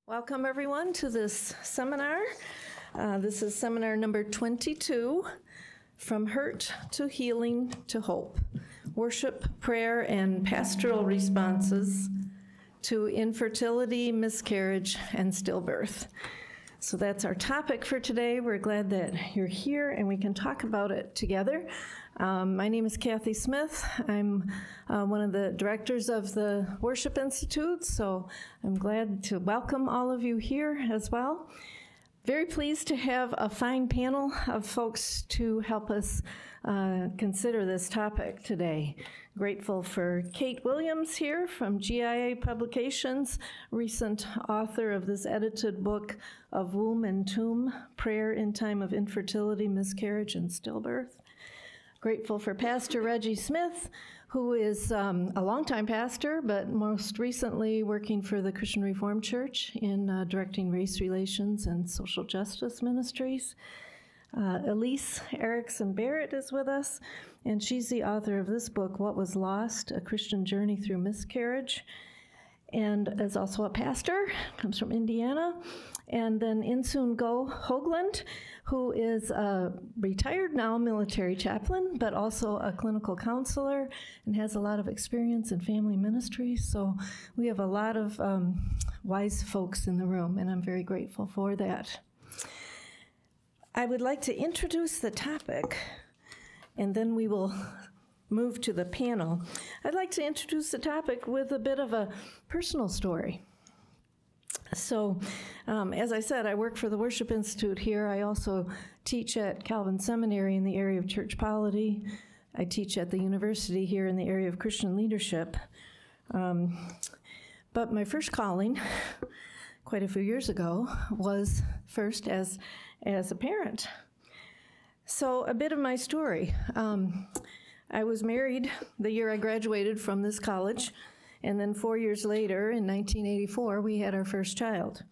Welcome everyone to this seminar. This is seminar number 22, From Hurt to Healing to Hope, Worship, Prayer, and Pastoral Responses to Infertility, Miscarriage, and Stillbirth. So that's our topic for today. We're glad that you're here and we can talk about it together. My name is Kathy Smith. I'm one of the directors of the Worship Institute, so I'm glad to welcome all of you here as well. Very pleased to have a fine panel of folks to help us consider this topic today. Grateful for Kate Williams here from GIA Publications, recent author of this edited book of Womb and Tomb, Prayer in Time of Infertility, Miscarriage, and Stillbirth. Grateful for Pastor Reggie Smith, who is a longtime pastor, but most recently working for the Christian Reformed Church in directing race relations and social justice ministries. Elise, Erikson, Barrett is with us, and she's the author of this book, What Was Lost, A Christian Journey Through Miscarriage, and is also a pastor, comes from Indiana. And then InSoon Hoagland, who is a retired now military chaplain, but also a clinical counselor and has a lot of experience in family ministry. So we have a lot of wise folks in the room, and I'm very grateful for that. I would like to introduce the topic, and then we will move to the panel. I'd like to introduce the topic with a bit of a personal story. So, as I said, I work for the Worship Institute here. I also teach at Calvin Seminary in the area of church polity. I teach at the university here in the area of Christian leadership. But my first calling, quite a few years ago, was first as a parent. So, a bit of my story. I was married the year I graduated from this college, and then 4 years later, in 1984, we had our first child.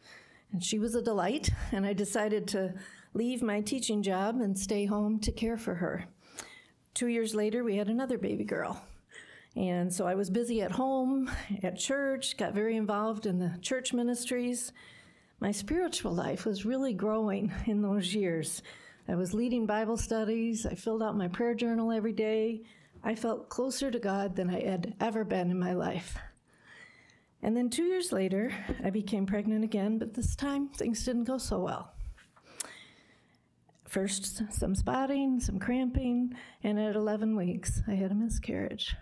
And she was a delight, and I decided to leave my teaching job and stay home to care for her. 2 years later, we had another baby girl. And so I was busy at home, at church, got very involved in the church ministries. My spiritual life was really growing in those years. I was leading Bible studies. I filled out my prayer journal every day. I felt closer to God than I had ever been in my life. And then 2 years later, I became pregnant again, but this time things didn't go so well. First, some spotting, some cramping, and at 11 weeks, I had a miscarriage.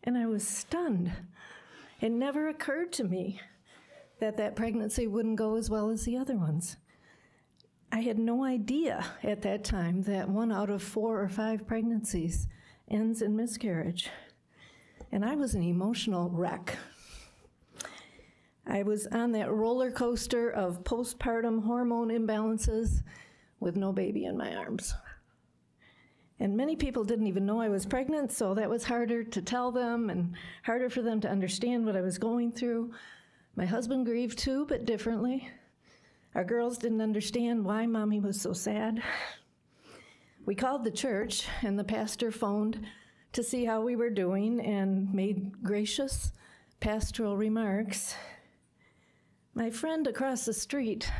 And I was stunned. It never occurred to me that that pregnancy wouldn't go as well as the other ones. I had no idea at that time that 1 out of 4 or 5 pregnancies ends in miscarriage. And I was an emotional wreck. I was on that roller coaster of postpartum hormone imbalances with no baby in my arms. And many people didn't even know I was pregnant, so that was harder to tell them and harder for them to understand what I was going through. My husband grieved too, but differently. Our girls didn't understand why Mommy was so sad. We called the church, and the pastor phoned to see how we were doing and made gracious pastoral remarks. My friend across the street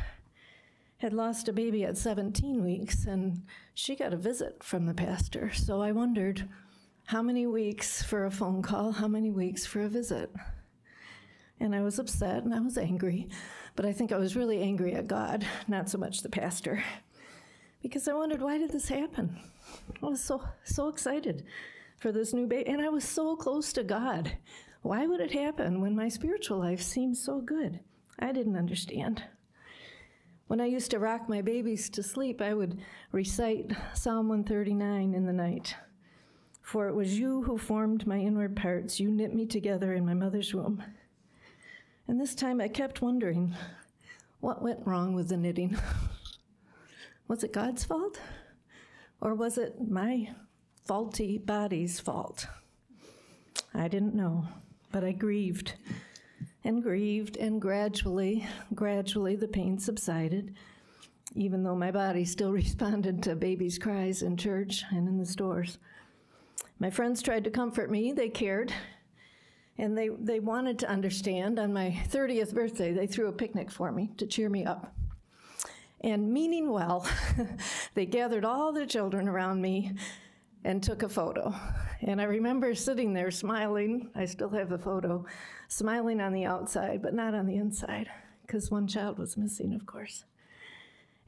had lost a baby at 17 weeks, and she got a visit from the pastor. So I wondered, how many weeks for a phone call, how many weeks for a visit? And I was upset and I was angry, but I think I was really angry at God, not so much the pastor, because I wondered, why did this happen? I was so excited for this new baby, and I was so close to God. Why would it happen when my spiritual life seemed so good? I didn't understand. When I used to rock my babies to sleep, I would recite Psalm 139 in the night. For it was you who formed my inward parts. You knit me together in my mother's womb. And this time I kept wondering, what went wrong with the knitting? Was it God's fault? Or was it my faulty body's fault? I didn't know, but I grieved, and gradually the pain subsided, even though my body still responded to babies' cries in church and in the stores. My friends tried to comfort me, they cared, And they wanted to understand. On my 30th birthday, they threw a picnic for me to cheer me up. And meaning well, they gathered all their children around me and took a photo. And I remember sitting there smiling. I still have the photo, smiling on the outside, but not on the inside, because one child was missing, of course.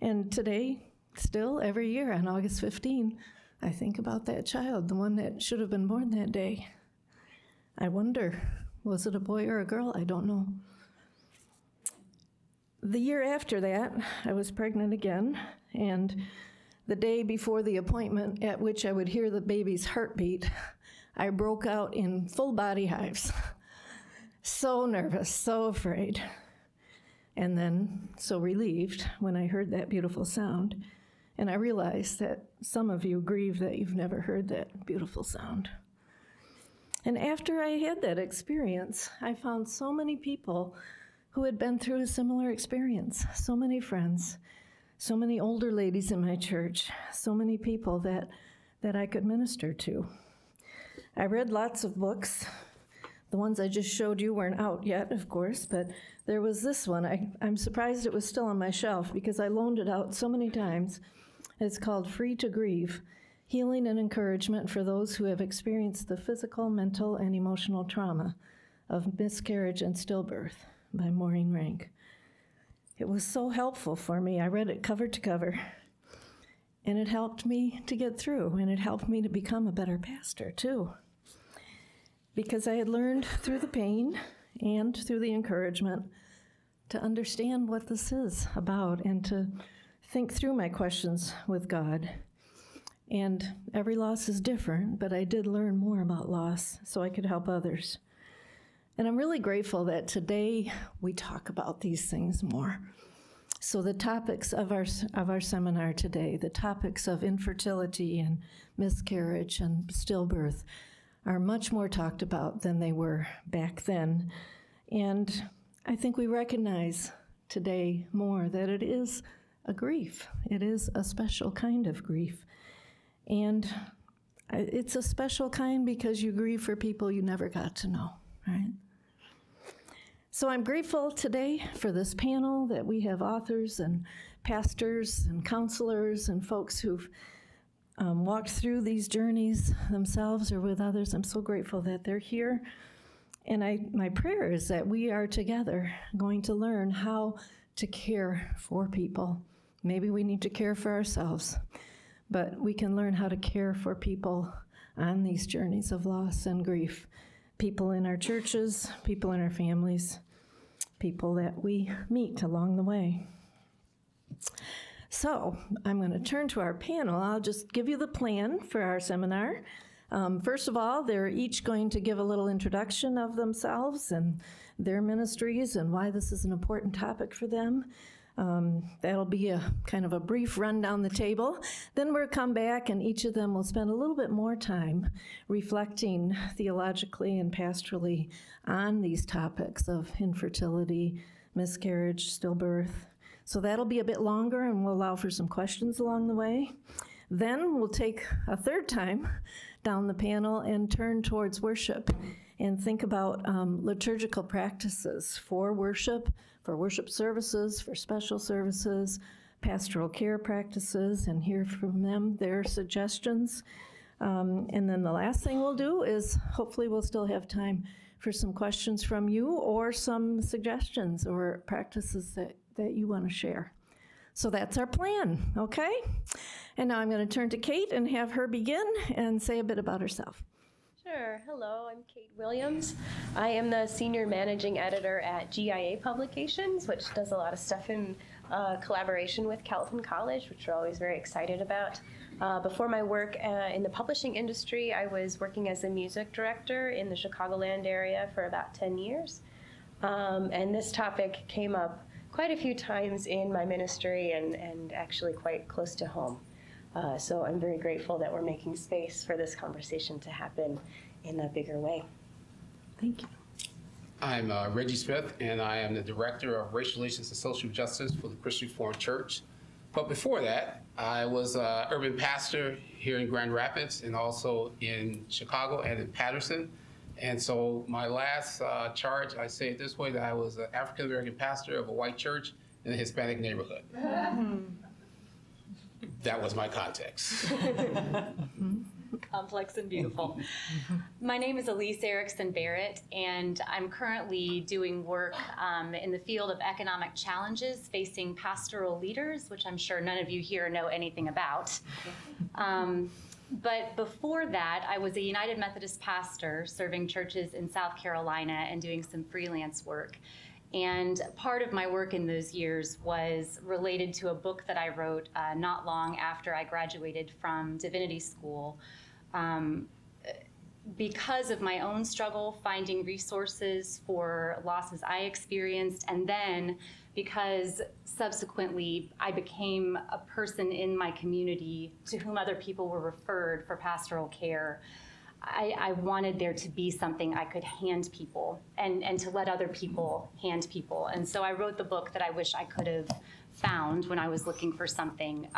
And today, still, every year on August 15, I think about that child, the one that should have been born that day. I wonder, was it a boy or a girl? I don't know. The year after that, I was pregnant again, and the day before the appointment at which I would hear the baby's heartbeat, I broke out in full body hives. So nervous, so afraid. And then so relieved when I heard that beautiful sound. And I realized that some of you grieve that you've never heard that beautiful sound. And after I had that experience, I found so many people who had been through a similar experience, so many friends, so many older ladies in my church, so many people that I could minister to. I read lots of books. The ones I just showed you weren't out yet, of course, but there was this one. I'm surprised it was still on my shelf because I loaned it out so many times. It's called Free to Grieve, Healing and Encouragement for Those Who Have Experienced the Physical, Mental, and Emotional Trauma of Miscarriage and Stillbirth by Maureen Rank. It was so helpful for me. I read it cover to cover, and it helped me to get through, and it helped me to become a better pastor, too. Because I had learned through the pain and through the encouragement to understand what this is about and to think through my questions with God. And every loss is different, but I did learn more about loss so I could help others. And I'm really grateful that today we talk about these things more. So the topics of our seminar today, the topics of infertility and miscarriage and stillbirth, are much more talked about than they were back then. And I think we recognize today more that it is a grief. It is a special kind of grief. And it's a special kind because you grieve for people you never got to know, right? So I'm grateful today for this panel that we have authors and pastors and counselors and folks who've walked through these journeys themselves or with others. I'm so grateful that they're here. And my prayer is that we are together going to learn how to care for people. Maybe we need to care for ourselves, but we can learn how to care for people on these journeys of loss and grief. People in our churches, people in our families, people that we meet along the way. So I'm going to turn to our panel. I'll just give you the plan for our seminar. First of all, they're each going to give a little introduction of themselves and their ministries and why this is an important topic for them. That'll be a kind of a brief run down the table. Then we'll come back and each of them will spend a little bit more time reflecting theologically and pastorally on these topics of infertility, miscarriage, stillbirth. So that'll be a bit longer and we'll allow for some questions along the way. Then we'll take a third time down the panel and turn towards worship and think about liturgical practices for worship services, for special services, pastoral care practices, and hear from them their suggestions. And then the last thing we'll do is hopefully we'll still have time for some questions from you or some suggestions or practices that you want to share. So that's our plan, okay? And now I'm going to turn to Kate and have her begin and say a bit about herself. Sure. Hello, I'm Kate Williams. I am the Senior Managing Editor at GIA Publications, which does a lot of stuff in collaboration with Calvin College, which we're always very excited about. Before my work in the publishing industry, I was working as a music director in the Chicagoland area for about 10 years. And this topic came up quite a few times in my ministry and actually quite close to home. So I'm very grateful that we're making space for this conversation to happen in a bigger way. Thank you. I'm Reggie Smith, and I am the Director of Racial Relations and Social Justice for the Christian Reformed Church. But before that, I was an urban pastor here in Grand Rapids and also in Chicago and in Patterson. And so my last charge, I say it this way, that I was an African-American pastor of a white church in a Hispanic neighborhood. That was my context. Complex and beautiful. My name is Elise Erikson Barrett, and I'm currently doing work in the field of economic challenges facing pastoral leaders, which I'm sure none of you here know anything about. But before that, I was a United Methodist pastor serving churches in South Carolina and doing some freelance work. And part of my work in those years was related to a book that I wrote not long after I graduated from divinity school. Because of my own struggle finding resources for losses I experienced, and then because subsequently I became a person in my community to whom other people were referred for pastoral care, I wanted there to be something I could hand people and to let other people hand people. And so I wrote the book that I wish I could have found when I was looking for something.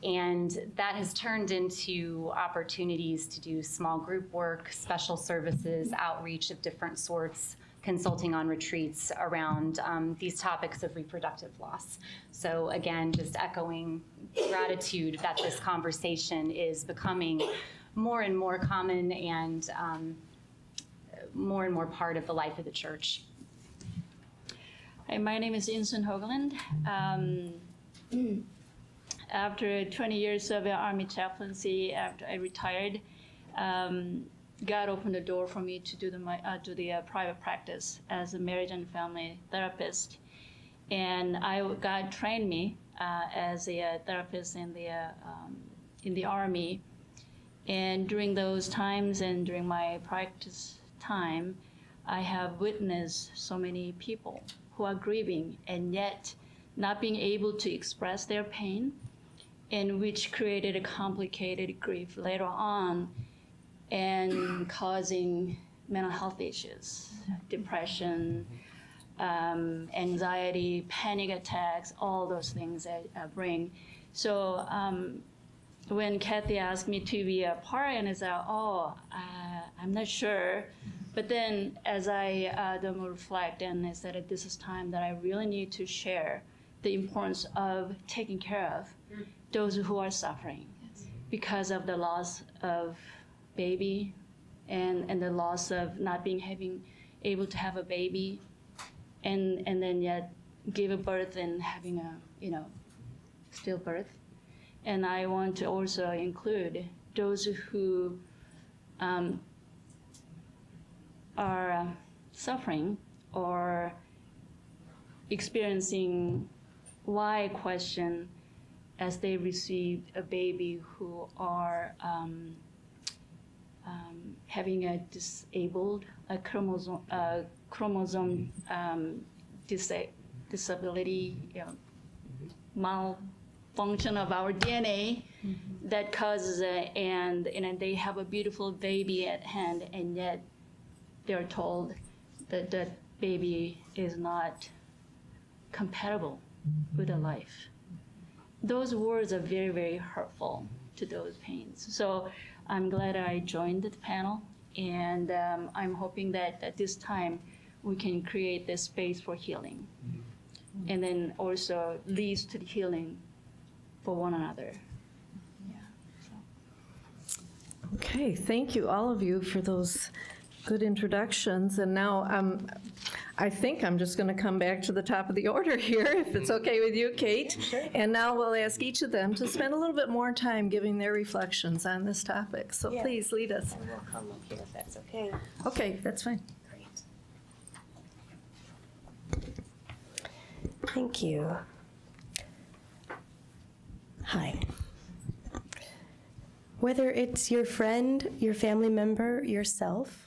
And that has turned into opportunities to do small group work, special services, outreach of different sorts, consulting on retreats around these topics of reproductive loss. So again, just echoing gratitude that this conversation is becoming more and more common and more part of the life of the church. Hi, my name is InSoon Hoagland. After 20 years of Army chaplaincy, after I retired, God opened the door for me to do the private practice as a marriage and family therapist. And God trained me as a therapist in the Army. And during those times and during my practice time, I have witnessed so many people who are grieving and yet not being able to express their pain, and which created a complicated grief later on and causing mental health issues, depression, anxiety, panic attacks, all those things that bring. So when Kathy asked me to be a part, and I said, I'm not sure. But then as I reflect, and I said, this is time that I really need to share the importance of taking care of those who are suffering because of the loss of baby and the loss of not being able to have a baby, and then yet give birth and having a stillbirth. And I want to also include those who are suffering or experiencing why question as they received a baby who are having a chromosome disability, malfunction of our DNA that causes it, and they have a beautiful baby at hand, and yet they're told that that baby is not compatible with a life. Those words are very, very hurtful to those pains. So I'm glad I joined the panel, and I'm hoping that at this time we can create this space for healing, and then also leads to the healing for one another. Yeah. So. Okay, thank you, all of you, for those good introductions. And now I think I'm just going to come back to the top of the order here, if it's okay with you, Kate. Sure. And now we'll ask each of them to spend a little bit more time giving their reflections on this topic. So Yeah. please lead us. And we'll come up here if that's okay. Okay, that's fine. Great. Thank you. Hi. Whether it's your friend, your family member, yourself,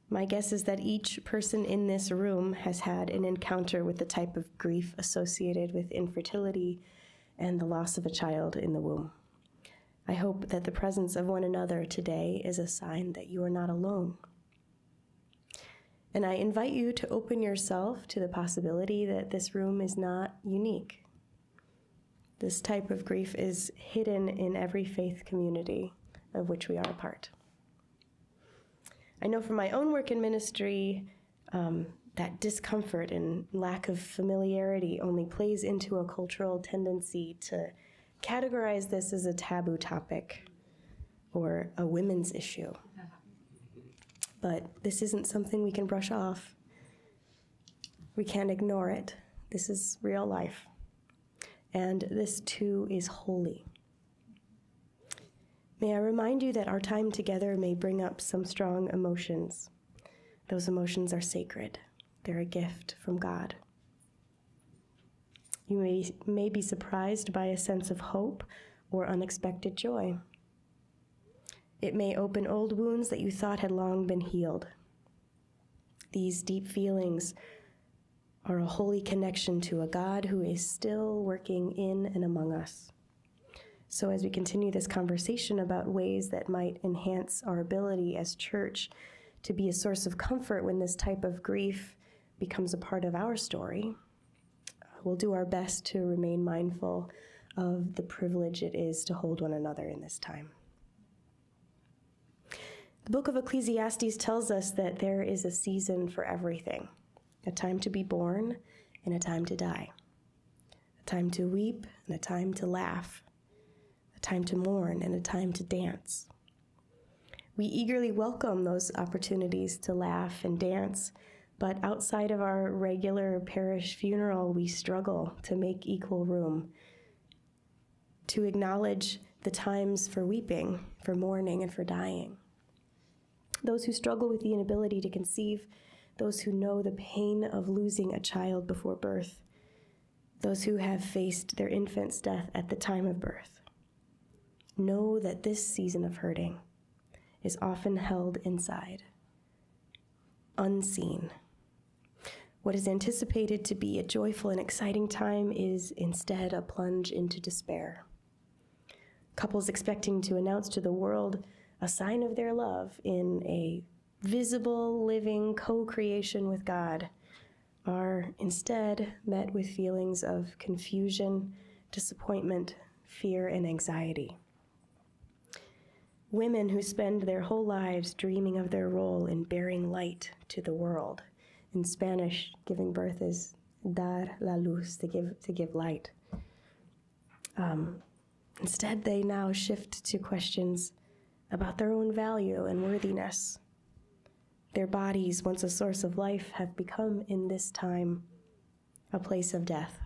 my guess is that each person in this room has had an encounter with the type of grief associated with infertility and the loss of a child in the womb. I hope that the presence of one another today is a sign that you are not alone. And I invite you to open yourself to the possibility that this room is not unique. This type of grief is hidden in every faith community of which we are a part. I know from my own work in ministry, that discomfort and lack of familiarity only plays into a cultural tendency to categorize this as a taboo topic or a women's issue. But this isn't something we can brush off. We can't ignore it. This is real life. And this too is holy. May I remind you that our time together may bring up some strong emotions. Those emotions are sacred. They're a gift from God. You may be surprised by a sense of hope or unexpected joy. It may open old wounds that you thought had long been healed. These deep feelings are a holy connection to a God who is still working in and among us. So as we continue this conversation about ways that might enhance our ability as church to be a source of comfort when this type of grief becomes a part of our story, we'll do our best to remain mindful of the privilege it is to hold one another in this time. The book of Ecclesiastes tells us that there is a season for everything, a time to be born and a time to die, a time to weep and a time to laugh, a time to mourn and a time to dance. We eagerly welcome those opportunities to laugh and dance, but outside of our regular parish funeral, we struggle to make equal room, to acknowledge the times for weeping, for mourning, and for dying. Those who struggle with the inability to conceive, those who know the pain of losing a child before birth, those who have faced their infant's death at the time of birth, know that this season of hurting is often held inside, unseen. What is anticipated to be a joyful and exciting time is instead a plunge into despair. Couples expecting to announce to the world a sign of their love in a visible, living co-creation with God are instead met with feelings of confusion, disappointment, fear, and anxiety. Women who spend their whole lives dreaming of their role in bearing light to the world. In Spanish, giving birth is dar la luz, to give light. Instead, they now shift to questions about their own value and worthiness. Their bodies, once a source of life, have become, in this time, a place of death.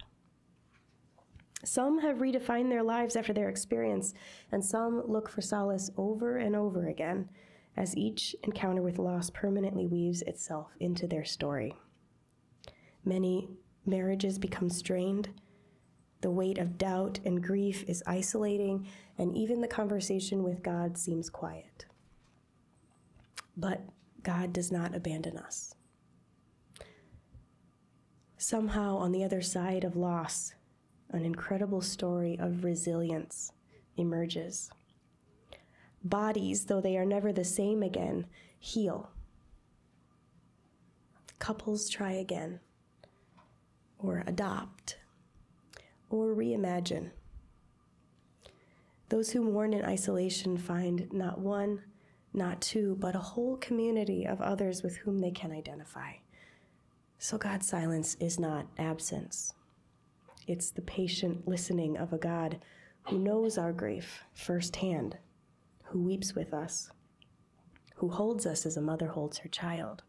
Some have redefined their lives after their experience, and some look for solace over and over again as each encounter with loss permanently weaves itself into their story. Many marriages become strained. The weight of doubt and grief is isolating, and even the conversation with God seems quiet. But God does not abandon us. Somehow, on the other side of loss, an incredible story of resilience emerges. Bodies, though they are never the same again, heal. Couples try again, or adopt, or reimagine. Those who mourn in isolation find not one, not two, but a whole community of others with whom they can identify. So God's silence is not absence. It's the patient listening of a God who knows our grief firsthand, who weeps with us, who holds us as a mother holds her child.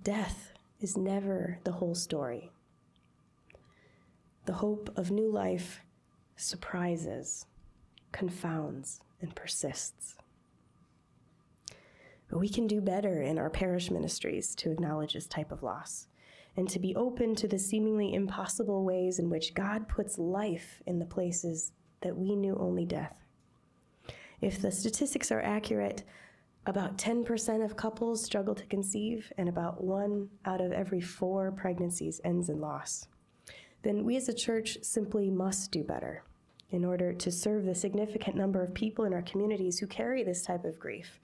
Death is never the whole story. The hope of new life surprises, confounds, and persists. But we can do better in our parish ministries to acknowledge this type of loss and to be open to the seemingly impossible ways in which God puts life in the places that we knew only death. If the statistics are accurate, about 10% of couples struggle to conceive, and about 1 out of every 4 pregnancies ends in loss. Then we as a church simply must do better in order to serve the significant number of people in our communities who carry this type of grief,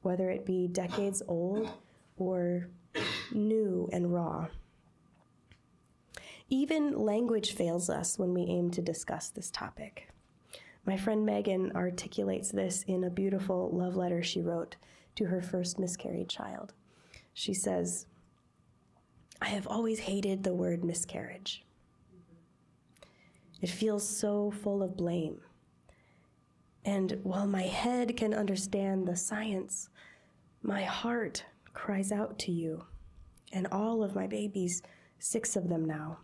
whether it be decades old or new and raw. Even language fails us when we aim to discuss this topic. My friend Megan articulates this in a beautiful love letter she wrote to her first miscarried child. She says, "I have always hated the word miscarriage. It feels so full of blame. And while my head can understand the science, my heart cries out to you and all of my babies, 6 of them now.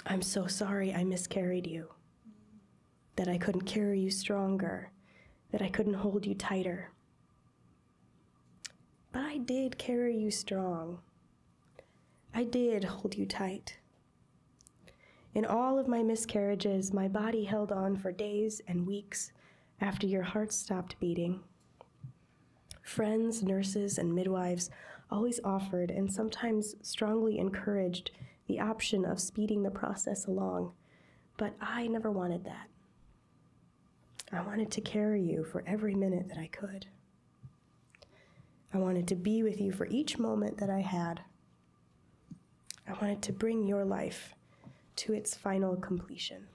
I'm so sorry I miscarried you, that I couldn't carry you stronger, that I couldn't hold you tighter. But I did carry you strong. I did hold you tight. In all of my miscarriages, my body held on for days and weeks after your heart stopped beating. Friends, nurses, and midwives always offered and sometimes strongly encouraged the option of speeding the process along, but I never wanted that. I wanted to carry you for every minute that I could. I wanted to be with you for each moment that I had. I wanted to bring your life to its final completion.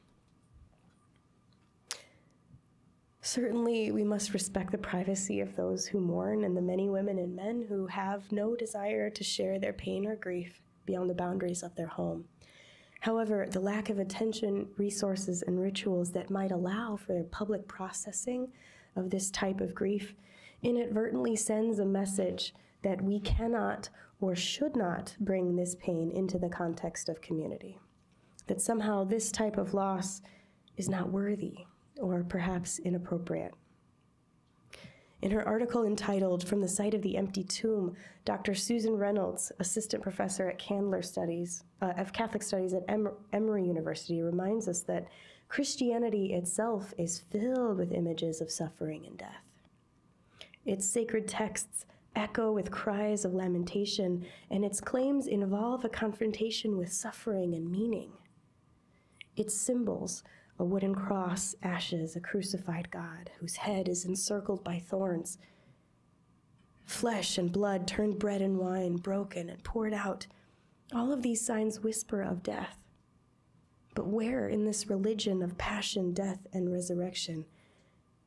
Certainly, we must respect the privacy of those who mourn and the many women and men who have no desire to share their pain or grief beyond the boundaries of their home. However, the lack of attention, resources, and rituals that might allow for their public processing of this type of grief inadvertently sends a message that we cannot or should not bring this pain into the context of community, that somehow this type of loss is not worthy or perhaps inappropriate. In her article entitled "From the Site of the Empty Tomb," Dr. Susan Reynolds, assistant professor at Catholic Studies at Emory University, reminds us that Christianity itself is filled with images of suffering and death. Its sacred texts echo with cries of lamentation, and its claims involve a confrontation with suffering and meaning. Its symbols, a wooden cross, ashes, a crucified God whose head is encircled by thorns, flesh and blood turned bread and wine, broken and poured out. All of these signs whisper of death. But where in this religion of passion, death, and resurrection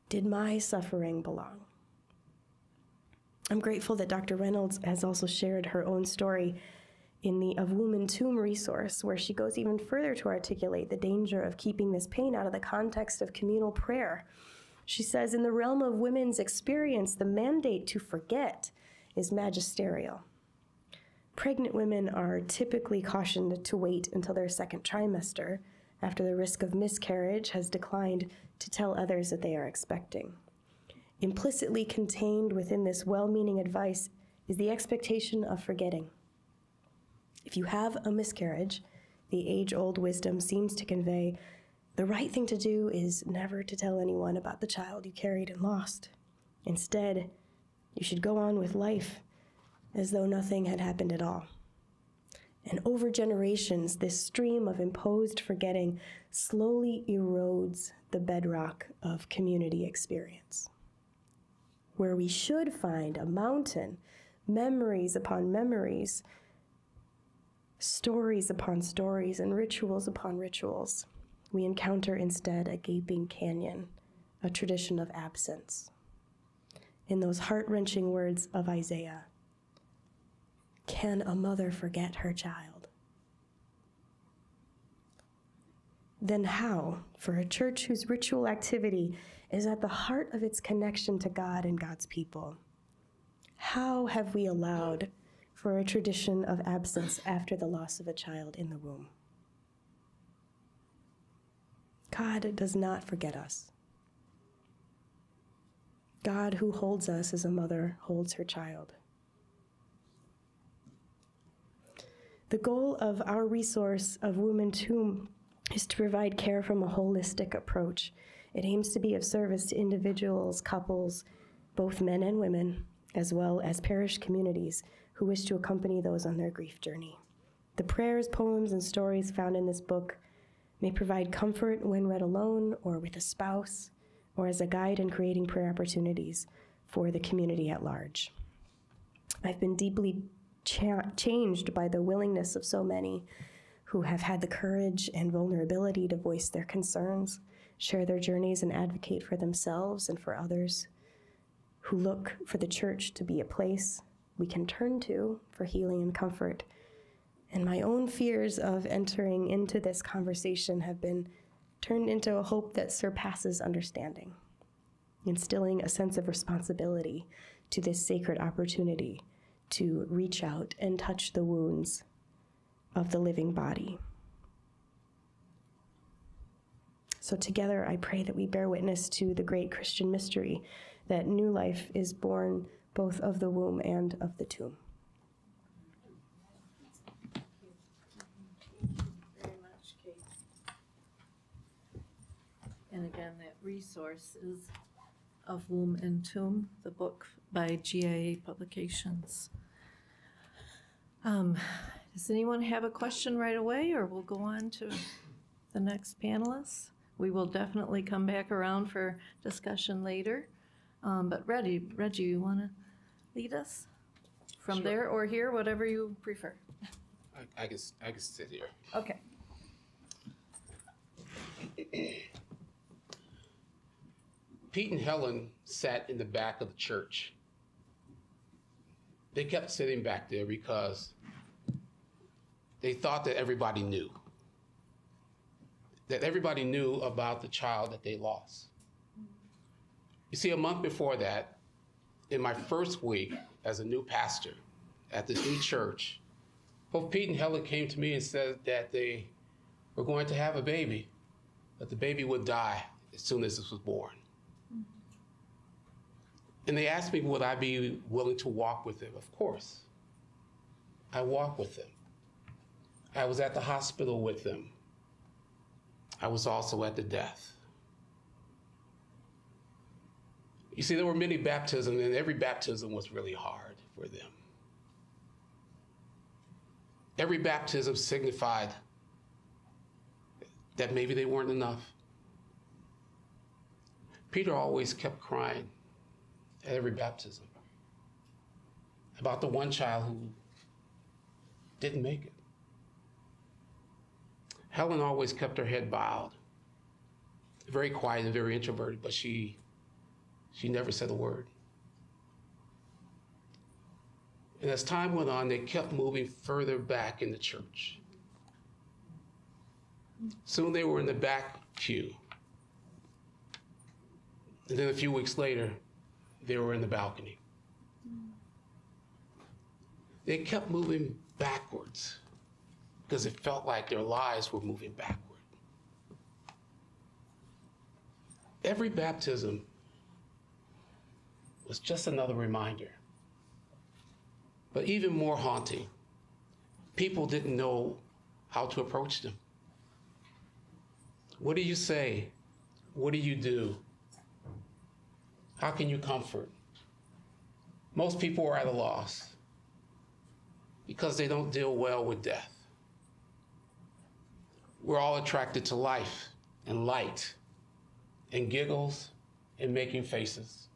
did my suffering belong? I'm grateful that Dr. Reynolds has also shared her own story in the Of Woman Tomb resource, where she goes even further to articulate the danger of keeping this pain out of the context of communal prayer. She says, in the realm of women's experience, the mandate to forget is magisterial. Pregnant women are typically cautioned to wait until their second trimester, after the risk of miscarriage has declined, to tell others that they are expecting. Implicitly contained within this well-meaning advice is the expectation of forgetting. If you have a miscarriage, the age-old wisdom seems to convey the right thing to do is never to tell anyone about the child you carried and lost. Instead, you should go on with life as though nothing had happened at all. And over generations, this stream of imposed forgetting slowly erodes the bedrock of community experience. Where we should find a mountain, memories upon memories, stories upon stories, and rituals upon rituals, we encounter instead a gaping canyon, a tradition of absence. In those heart-wrenching words of Isaiah, "Can a mother forget her child?" Then how, for a church whose ritual activity is at the heart of its connection to God and God's people, how have we allowed for a tradition of absence after the loss of a child in the womb? God does not forget us. God, who holds us as a mother holds her child. The goal of our resource of Woman Tomb is to provide care from a holistic approach. It aims to be of service to individuals, couples, both men and women, as well as parish communities who wish to accompany those on their grief journey. The prayers, poems, and stories found in this book may provide comfort when read alone or with a spouse, or as a guide in creating prayer opportunities for the community at large. I've been deeply changed by the willingness of so many who have had the courage and vulnerability to voice their concerns, share their journeys, and advocate for themselves and for others. who look for the church to be a place we can turn to for healing and comfort. And my own fears of entering into this conversation have been turned into a hope that surpasses understanding, instilling a sense of responsibility to this sacred opportunity to reach out and touch the wounds of the living body. So together, I pray that we bear witness to the great Christian mystery that new life is born both of the womb and of the tomb. Very much, Kate. And again, that resource is Of Womb and Tomb, the book by GIA Publications. Does anyone have a question right away, or we'll go on to the next panelist? We will definitely come back around for discussion later. But Reggie, you want to lead us from Sure. there or here, whatever you prefer? I can sit here. Okay. Pete and Helen sat in the back of the church. They kept sitting back there because they thought that everybody knew. That everybody knew about the child that they lost. You see, a month before that, in my first week as a new pastor at this new church, both Pete and Helen came to me and said that they were going to have a baby, but the baby would die as soon as this was born. And they asked me, would I be willing to walk with them? Of course. I walked with them. I was at the hospital with them. I was also at the death. You see, there were many baptisms, and every baptism was really hard for them. Every baptism signified that maybe they weren't enough. Peter always kept crying at every baptism about the one child who didn't make it. Helen always kept her head bowed, very quiet and very introverted, but she never said a word. And as time went on, they kept moving further back in the church. Soon they were in the back pew. And then a few weeks later, they were in the balcony. They kept moving backwards because it felt like their lives were moving backward. Every baptism was just another reminder. But even more haunting, people didn't know how to approach them. What do you say? What do you do? How can you comfort? Most people are at a loss because they don't deal well with death. We're all attracted to life and light and giggles and making faces.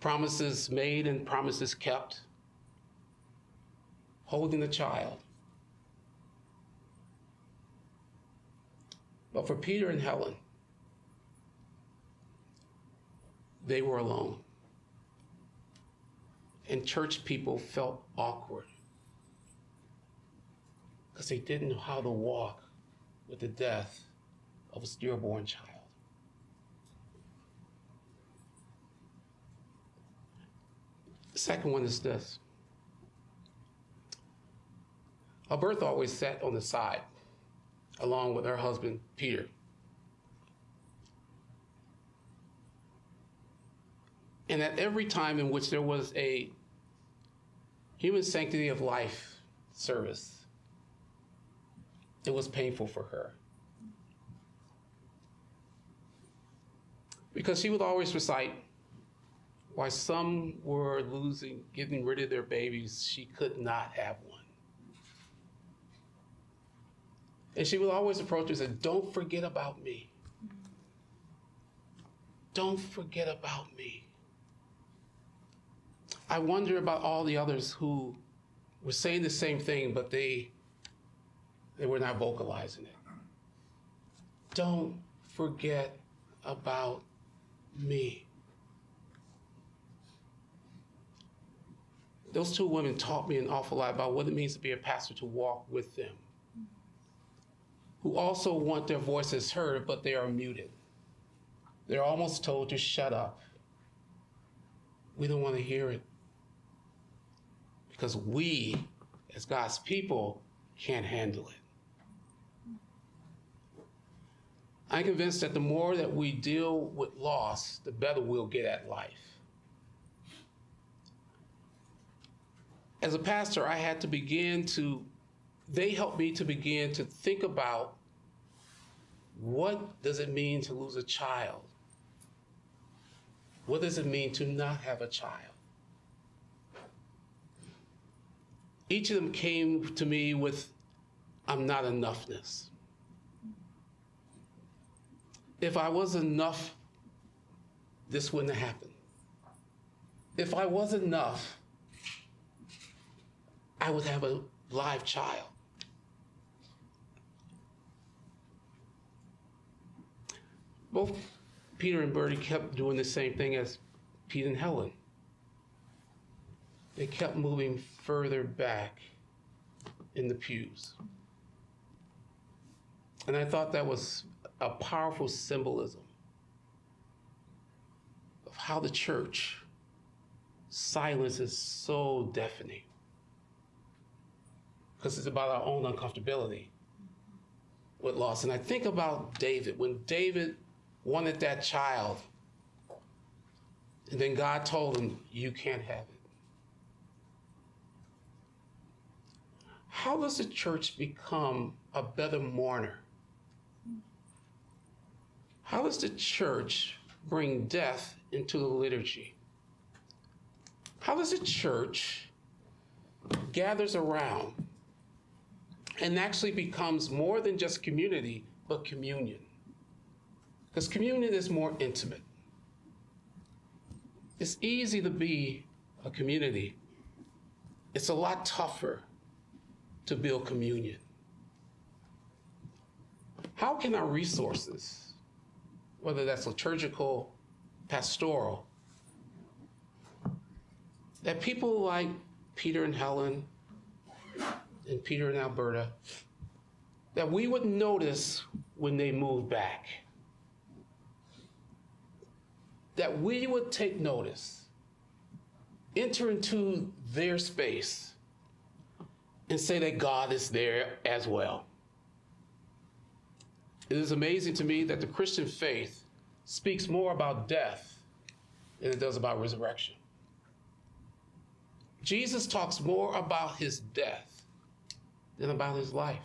Promises made and promises kept. Holding the child. But for Peter and Helen, they were alone. And church people felt awkward because they didn't know how to walk with the death of a stillborn child. The second one is this. Alberta always sat on the side, along with her husband, Peter. And at every time in which there was a human sanctity of life service, it was painful for her. Because she would always recite why some were getting rid of their babies, she could not have one. And she would always approach her and say, don't forget about me. Don't forget about me. I wonder about all the others who were saying the same thing, but they were not vocalizing it. Don't forget about me. those two women taught me an awful lot about what it means to be a pastor, to walk with them, who also want their voices heard, but they are muted. They're almost told to shut up. We don't want to hear it because we, as God's people, can't handle it. I'm convinced that the more that we deal with loss, the better we'll get at life. As a pastor, I had to they helped me to begin to think about what does it mean to lose a child? What does it mean to not have a child? Each of them came to me with, I'm not enoughness. If I was enough, this wouldn't have happened. If I was enough, I would have a live child. Both Peter and Bertie kept doing the same thing as Pete and Helen. They kept moving further back in the pews. And I thought that was a powerful symbolism of how the church silence is so deafening. Because it's about our own uncomfortability with loss. And I think about David, when David wanted that child, and then God told him, you can't have it. How does the church become a better mourner? How does the church bring death into the liturgy? How does the church gathers around and actually becomes more than just community, but communion? Because communion is more intimate. It's easy to be a community. It's a lot tougher to build communion. How can our resources, whether that's liturgical, pastoral, that people like Peter and Helen and Peter and Alberta, that we would notice when they move back, that we would take notice, enter into their space, and say that God is there as well. It is amazing to me that the Christian faith speaks more about death than it does about resurrection. Jesus talks more about his death than about his life.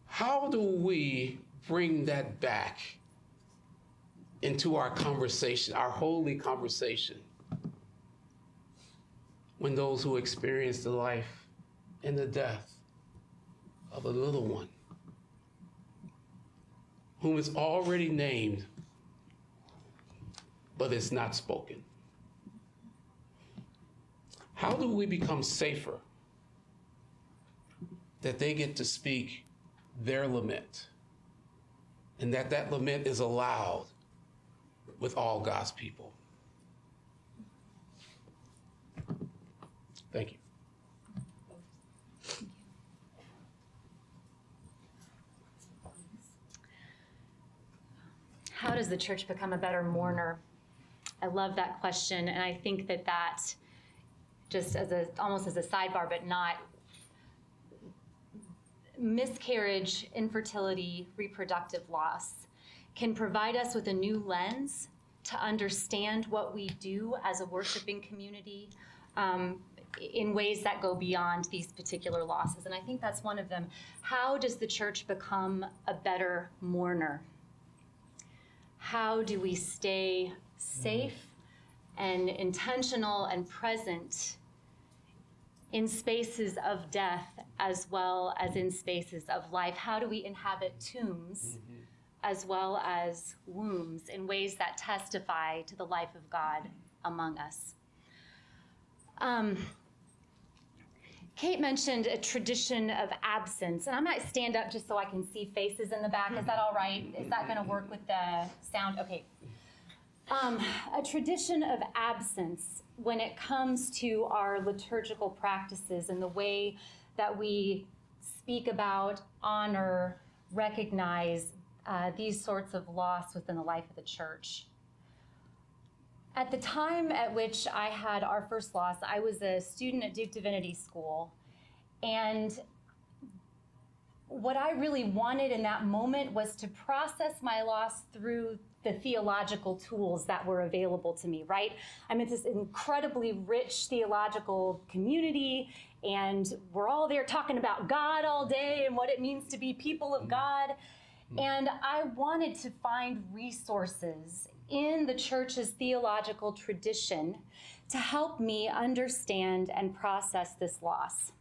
How do we bring that back into our conversation, our holy conversation, when those who experience the life and the death of a little one, whom is already named, but is not spoken? How do we become safer that they get to speak their lament, and that that lament is allowed with all God's people? Thank you. How does the church become a better mourner? I love that question, and I think that just almost as a sidebar, but not, miscarriage, infertility, reproductive loss can provide us with a new lens to understand what we do as a worshiping community in ways that go beyond these particular losses. And I think that's one of them. How does the church become a better mourner? How do we stay safe and intentional and present in spaces of death as well as in spaces of life? How do we inhabit tombs as well as wombs in ways that testify to the life of God among us? Kate mentioned a tradition of absence, and I might stand up just so I can see faces in the back. Is that all right? Is that going to work with the sound? Okay. A tradition of absence when it comes to our liturgical practices and the way that we speak about, honor, recognize these sorts of loss within the life of the church. At the time at which I had our first loss, I was a student at Duke Divinity School, and what I really wanted in that moment was to process my loss through the theological tools that were available to me, right? I'm in this incredibly rich theological community, and we're all there talking about God all day and what it means to be people of God. And I wanted to find resources in the church's theological tradition to help me understand and process this loss.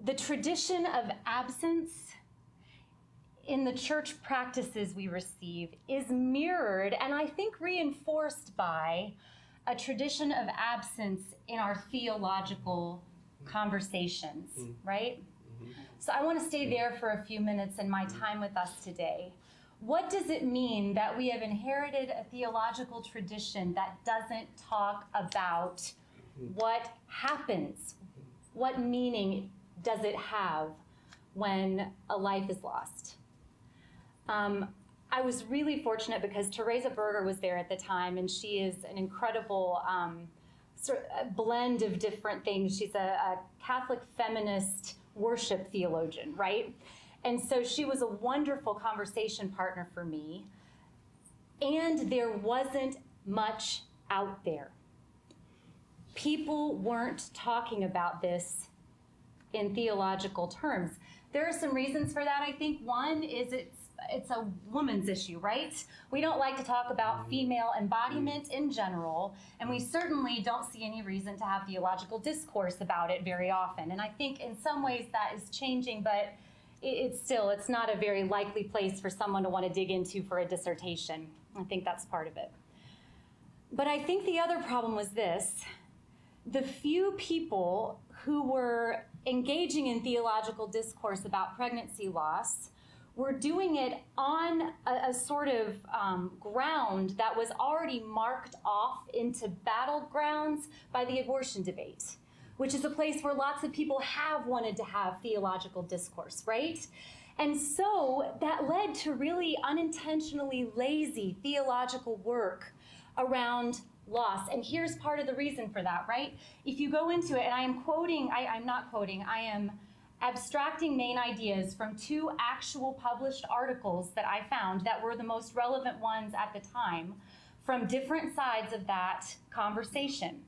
The tradition of absence in the church practices we receive is mirrored and I think reinforced by a tradition of absence in our theological conversations, right? So I want to stay there for a few minutes in my time with us today. What does it mean that we have inherited a theological tradition that doesn't talk about what happens? What meaning does it have when a life is lost? I was really fortunate because Teresa Berger was there at the time, and she is an incredible sort of blend of different things. She's a Catholic feminist worship theologian, right? And so she was a wonderful conversation partner for me. And there wasn't much out there. People weren't talking about this in theological terms. There are some reasons for that, I think. One is it's a woman's issue, right? We don't like to talk about female embodiment in general, and we certainly don't see any reason to have theological discourse about it very often. And I think in some ways that is changing, but it's not a very likely place for someone to want to dig into for a dissertation. I think that's part of it. But I think the other problem was this: the few people who were engaging in theological discourse about pregnancy loss were doing it on a sort of ground that was already marked off into battlegrounds by the abortion debate, which is a place where lots of people have wanted to have theological discourse, right? And so that led to really unintentionally lazy theological work around loss. And here's part of the reason for that, right? If you go into it, and I am abstracting main ideas from two actual published articles that I found that were the most relevant ones at the time from different sides of that conversation.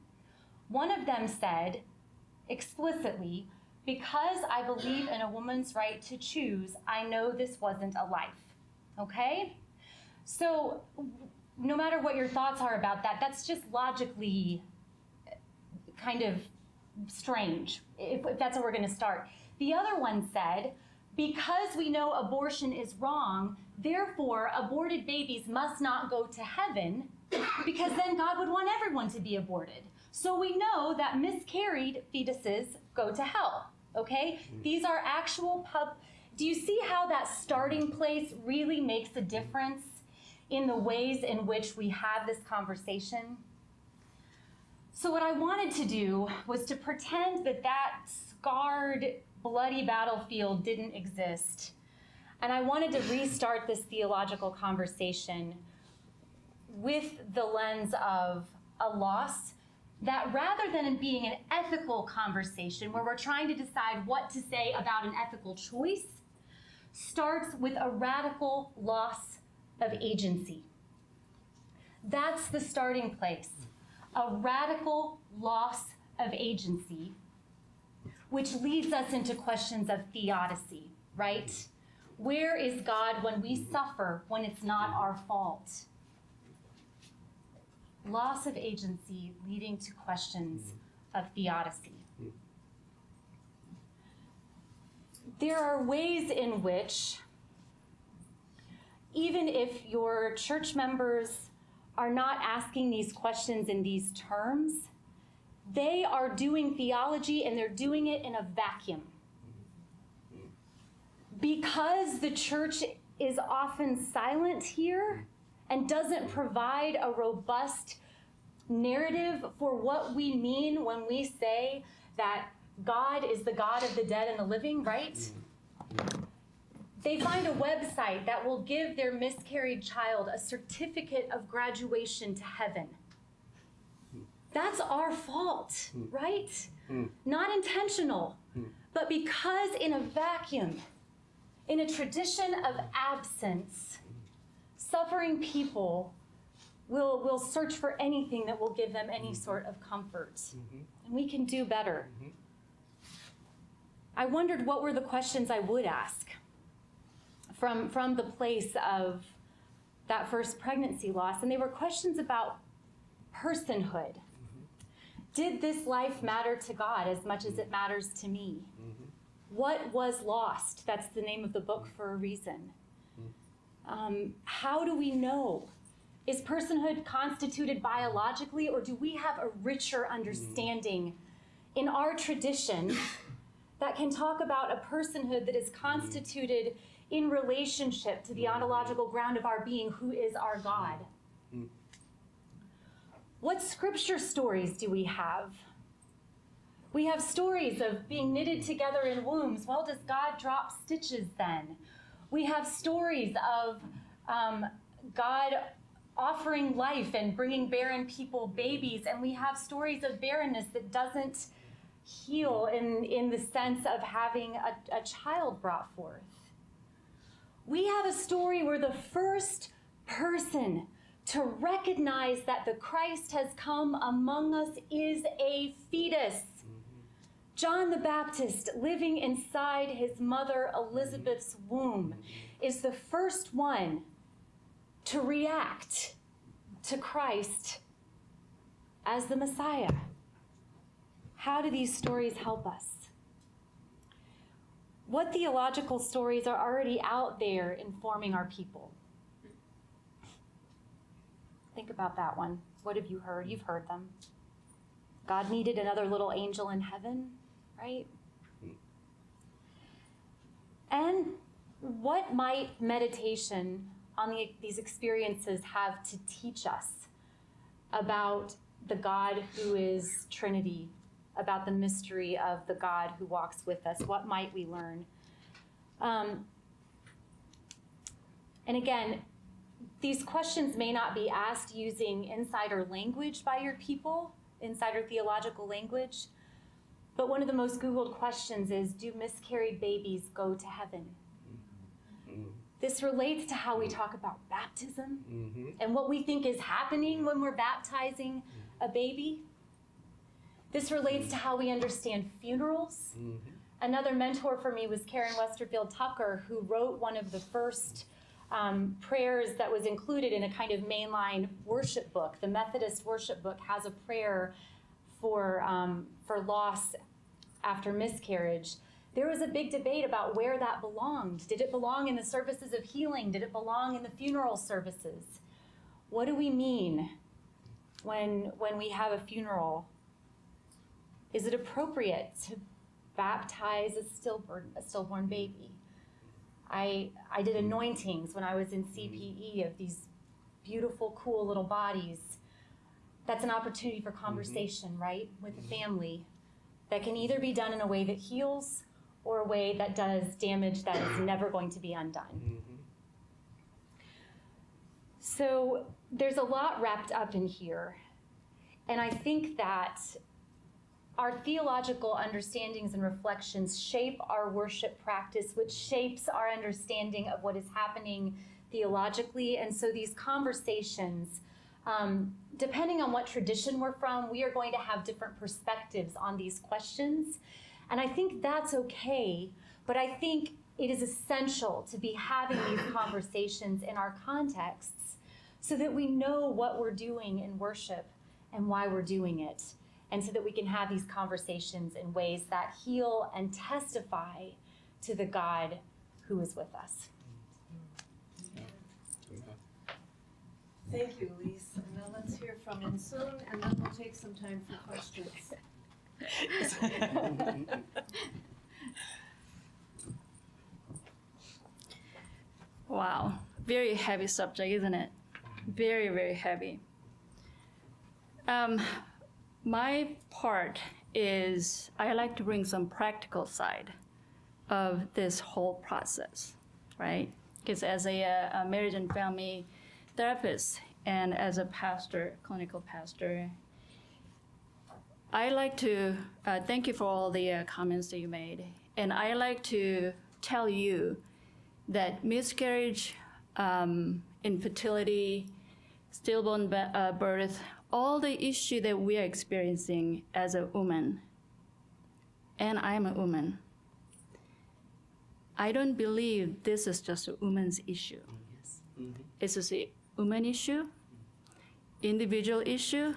One of them said explicitly, "Because I believe in a woman's right to choose, I know this wasn't a life." Okay? So no matter what your thoughts are about that, that's just logically kind of strange, if that's where we're going to start. The other one said, "Because we know abortion is wrong, therefore aborted babies must not go to heaven, because then God would want everyone to be aborted. So we know that miscarried fetuses go to hell." Okay? These are actual Do you see how that starting place really makes a difference in the ways in which we have this conversation? So what I wanted to do was to pretend that that scarred, bloody battlefield didn't exist. And I wanted to restart this theological conversation with the lens of a loss that, rather than it being an ethical conversation where we're trying to decide what to say about an ethical choice, starts with a radical loss of agency. That's the starting place, a radical loss of agency, which leads us into questions of theodicy, right? Where is God when we suffer, when it's not our fault? Loss of agency leading to questions of theodicy. There are ways in which, even if your church members are not asking these questions in these terms, they are doing theology and they're doing it in a vacuum. Because the church is often silent here and doesn't provide a robust narrative for what we mean when we say that God is the God of the dead and the living, right? They find a website that will give their miscarried child a certificate of graduation to heaven. That's our fault, right? Not intentional, but because in a vacuum, in a tradition of absence, suffering people will search for anything that will give them any sort of comfort. And we can do better. I wondered what were the questions I would ask from the place of that first pregnancy loss. And they were questions about personhood. Did this life matter to God as much as it matters to me? What was lost? That's the name of the book for a reason. How do we know? Is personhood constituted biologically, or do we have a richer understanding in our tradition that can talk about a personhood that is constituted in relationship to the ontological ground of our being, who is our God? What scripture stories do we have? We have stories of being knitted together in wombs. Well, does God drop stitches then? We have stories of God offering life and bringing barren people babies, and we have stories of barrenness that doesn't heal in the sense of having a child brought forth. We have a story where the first person to recognize that the Christ has come among us is a fetus. John the Baptist, living inside his mother Elizabeth's womb, is the first one to react to Christ as the Messiah. How do these stories help us? What theological stories are already out there informing our people? Think about that one. What have you heard? You've heard them. God needed another little angel in heaven, right? And what might meditation on these experiences have to teach us about the God who is Trinity, about the mystery of the God who walks with us? What might we learn? And again, these questions may not be asked using insider language by your people, insider theological language, but one of the most Googled questions is, do miscarried babies go to heaven? This relates to how we talk about baptism and what we think is happening when we're baptizing a baby. This relates to how we understand funerals. Another mentor for me was Karen Westerfield Tucker, who wrote one of the first prayers that was included in a kind of mainline worship book. The Methodist worship book has a prayer for loss after miscarriage. There was a big debate about where that belonged. Did it belong in the services of healing? Did it belong in the funeral services? What do we mean when we have a funeral? Is it appropriate to baptize a stillborn baby? I did anointings when I was in CPE of these beautiful, cool little bodies. That's an opportunity for conversation, right, with the family that can either be done in a way that heals or a way that does damage that is never going to be undone. So there's a lot wrapped up in here. And I think that our theological understandings and reflections shape our worship practice, which shapes our understanding of what is happening theologically. And so these conversations, depending on what tradition we're from, we are going to have different perspectives on these questions. And I think that's okay, but I think it is essential to be having these conversations in our contexts so that we know what we're doing in worship and why we're doing it, and so that we can have these conversations in ways that heal and testify to the God who is with us. Thank you, Elise. And now let's hear from InSoon, and then we'll take some time for questions. Wow, very heavy subject, isn't it? very, very heavy. My part is I like to bring some practical side of this whole process, right? Because as a marriage and family therapist and as a pastor, clinical pastor, I like to thank you for all the comments that you made. And I like to tell you that miscarriage, infertility, stillborn birth, all the issue that we are experiencing as a woman, and I'm a woman, I don't believe this is just a woman's issue. Yes. Mm-hmm. It's just a woman issue, individual issue,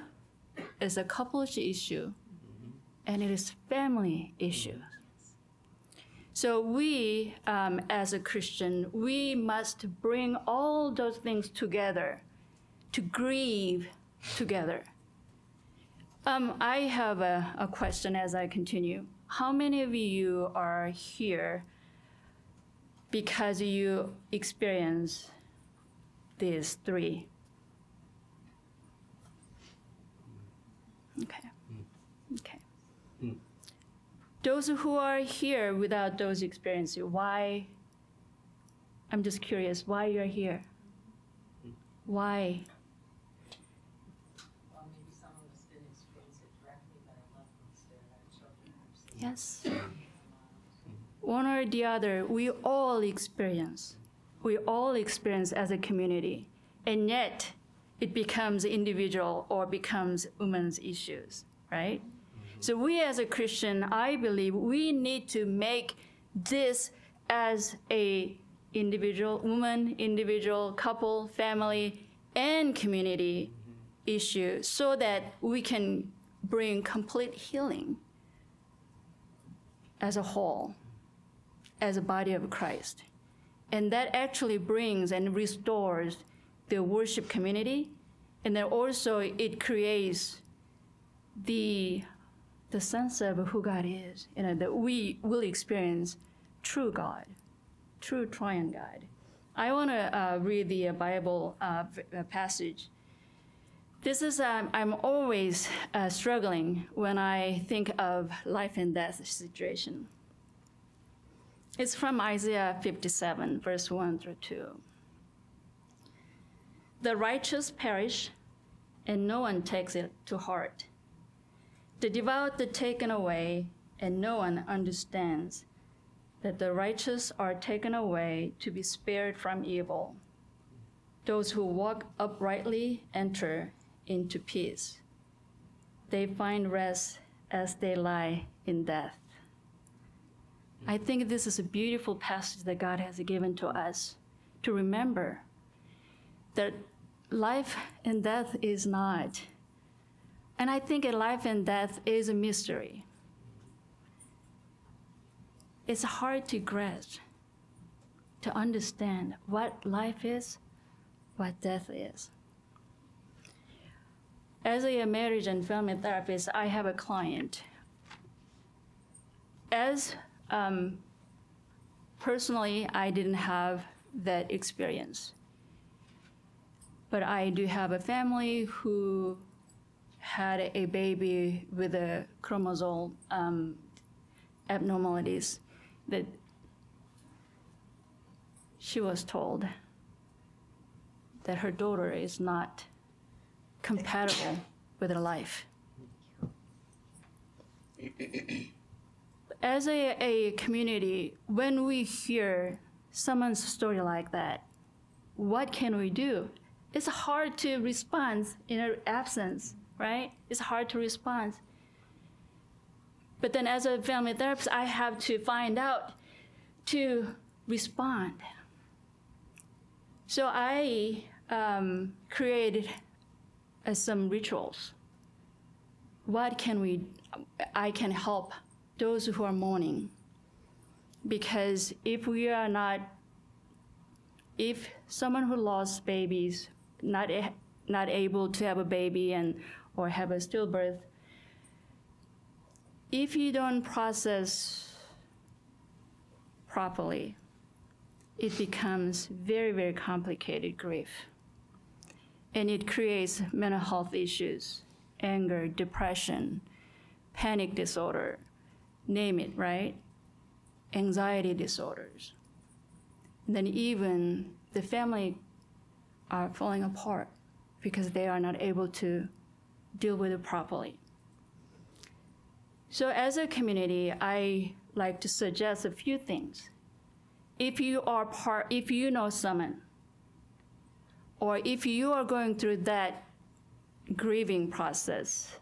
it's a couple issue, and it is family issue. So we, as a Christian, we must bring all those things together to grieve together. I have a question as I continue. How many of you are here because you experience these three? Okay. Okay. Those who are here without those experiences, why? I'm just curious, why you're here? Why? Well, maybe some of us didn't experience it directly, but our loved ones did, our children have seen Yes. One or the other, we all experience. We all experience as a community. And yet, it becomes individual or becomes women's issues, right? So we as a Christian, I believe we need to make this as a individual woman, individual couple, family, and community issue so that we can bring complete healing as a whole, as a body of Christ. And that actually brings and restores the worship community, and then also it creates the sense of who God is, that we will experience true God, true triune God. I want to read the Bible passage. This is, I'm always struggling when I think of life and death situation. It's from Isaiah 57, verse 1 through 2. The righteous perish, and no one takes it to heart. The devout are taken away, and no one understands that the righteous are taken away to be spared from evil. Those who walk uprightly enter into peace. They find rest as they lie in death. I think this is a beautiful passage that God has given to us to remember that life and death is not. And I think life and death is a mystery. It's hard to grasp, to understand what life is, what death is. As a marriage and family therapist, I have a client. As personally, I didn't have that experience. But I do have a family who had a baby with a chromosome abnormalities that she was told that her daughter is not compatible with her life. As a community, when we hear someone's story like that, what can we do? It's hard to respond in her absence, right? It's hard to respond. But then as a family therapist, I have to find out to respond. So I created some rituals. What can I can help those who are mourning. Because if someone who lost babies, not able to have a baby or have a stillbirth, if you don't process properly, it becomes very, very complicated grief. and it creates mental health issues, anger, depression, panic disorder, name it, right? Anxiety disorders. And then even the family are falling apart because they are not able to deal with it properly. So as a community, I like to suggest a few things. If you know someone, or if you are going through that grieving process,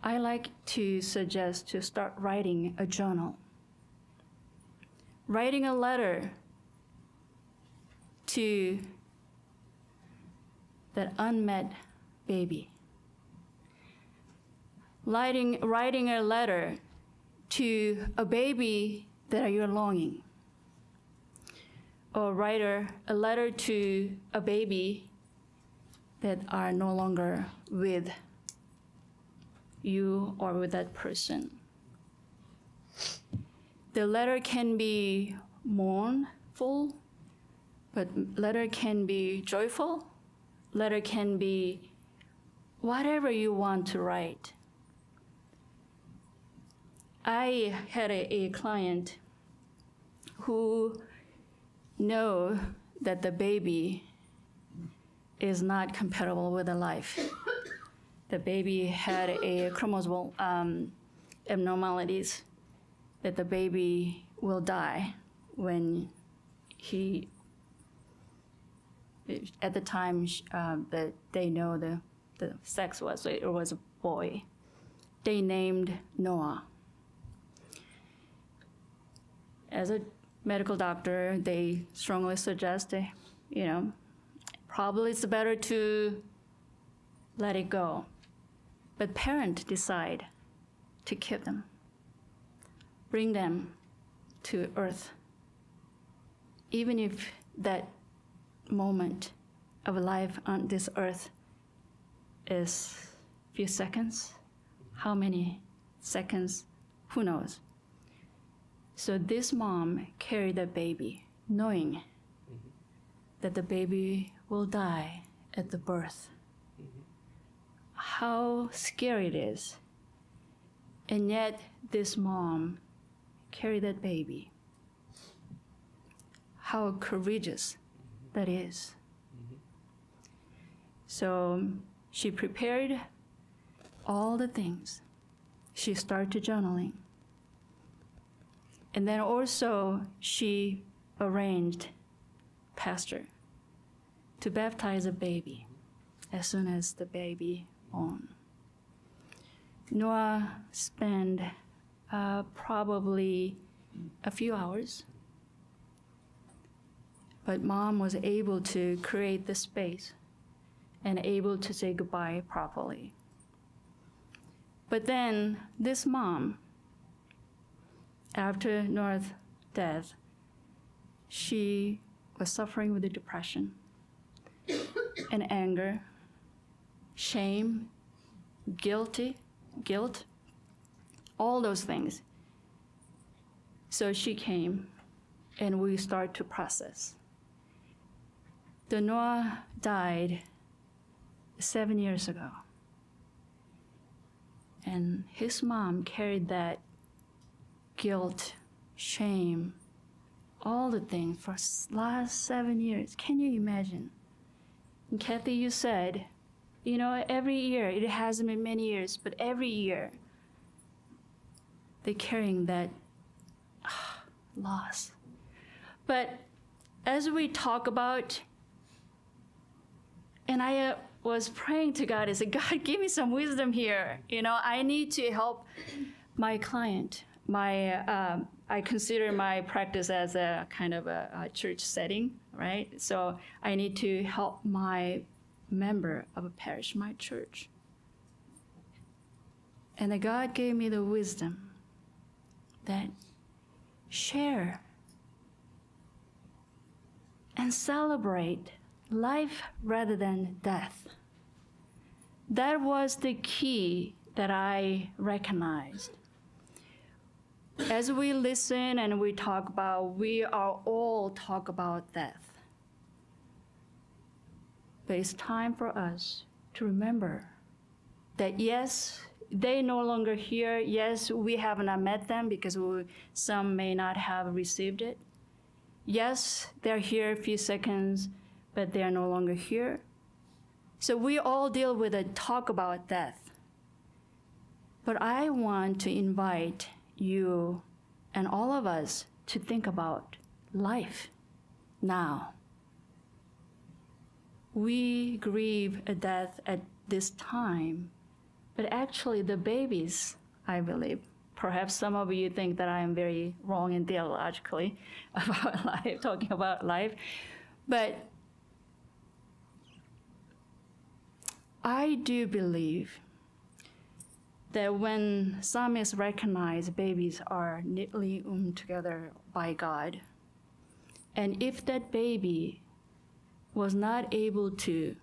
I like to suggest to start writing a journal. Writing a letter to that unmet baby. Writing a letter to a baby that you're longing. Or write a letter to a baby that are no longer with you or with that person. The letter can be mournful, but letter can be joyful. Letter can be whatever you want to write. I had a client who know that the baby is not compatible with the life. The baby had a chromosomal abnormalities, that the baby will die when he, at the time that they know the sex was, so it was a boy. They named Noah. As a medical doctor, they strongly suggest, probably it's better to let it go. But parents decide to keep them, bring them to earth. Even if that moment of life on this earth is a few seconds, how many seconds, who knows? So this mom carried the baby, knowing that the baby will die at the birth. How scary it is. And yet this mom carried that baby. How courageous that is. So she prepared all the things. She started journaling. And then also she arranged pastor to baptize a baby as soon as the baby born. Noah spent probably a few hours, but mom was able to create the space and able to say goodbye properly. But then this mom, after Noah's death, she was suffering with the depression and anger, shame, guilt, all those things. So she came and we start to process. The Noah died 7 years ago. And his mom carried that guilt, shame, all the things for last 7 years. Can you imagine? And Kathy, you said, every year, it hasn't been many years, but every year, they're carrying that loss. But as we talk about, and I was praying to God, I said, God, give me some wisdom here. I need to help my client. I consider my practice as a kind of a church setting, right? So I need to help my member of a parish, my church. And that God gave me the wisdom that share and celebrate life rather than death. That was the key that I recognized. As we listen and we talk about, we are all talk about death. But it's time for us to remember that yes, they no longer here. Yes, we have not met them because some may not have received it. Yes, they're here a few seconds, but they are no longer here. So we all deal with a talk about death. But I want to invite you and all of us to think about life now. We grieve a death at this time, but actually the babies, I believe, perhaps some of you think that I am very wrong and theologically about life, talking about life, but I do believe that when psalmists recognize babies are neatly together by God, and if that baby was not able to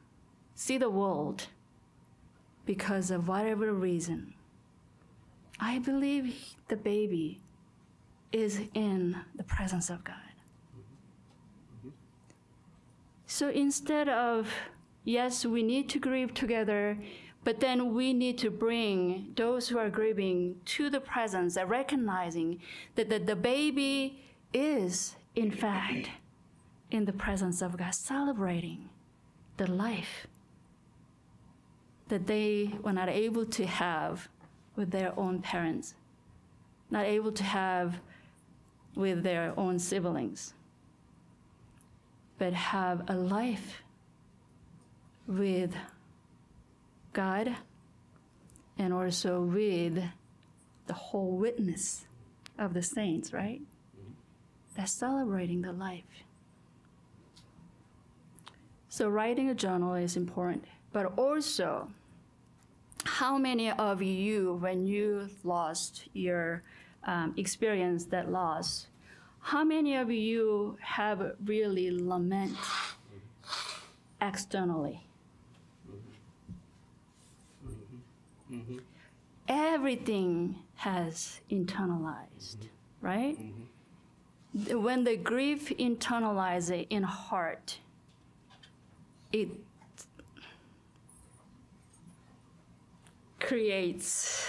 see the world because of whatever reason, I believe the baby is in the presence of God. So instead of, yes, we need to grieve together, but then we need to bring those who are grieving to the presence and recognizing that the baby is, in fact, in the presence of God, celebrating the life that they were not able to have with their own parents, not able to have with their own siblings, but have a life with God and also with the whole witness of the saints, right? They're celebrating the life. So writing a journal is important, but also how many of you, when you lost your experience that loss, how many of you have really lament externally? Everything has internalized, right? When the grief internalizes in heart, it creates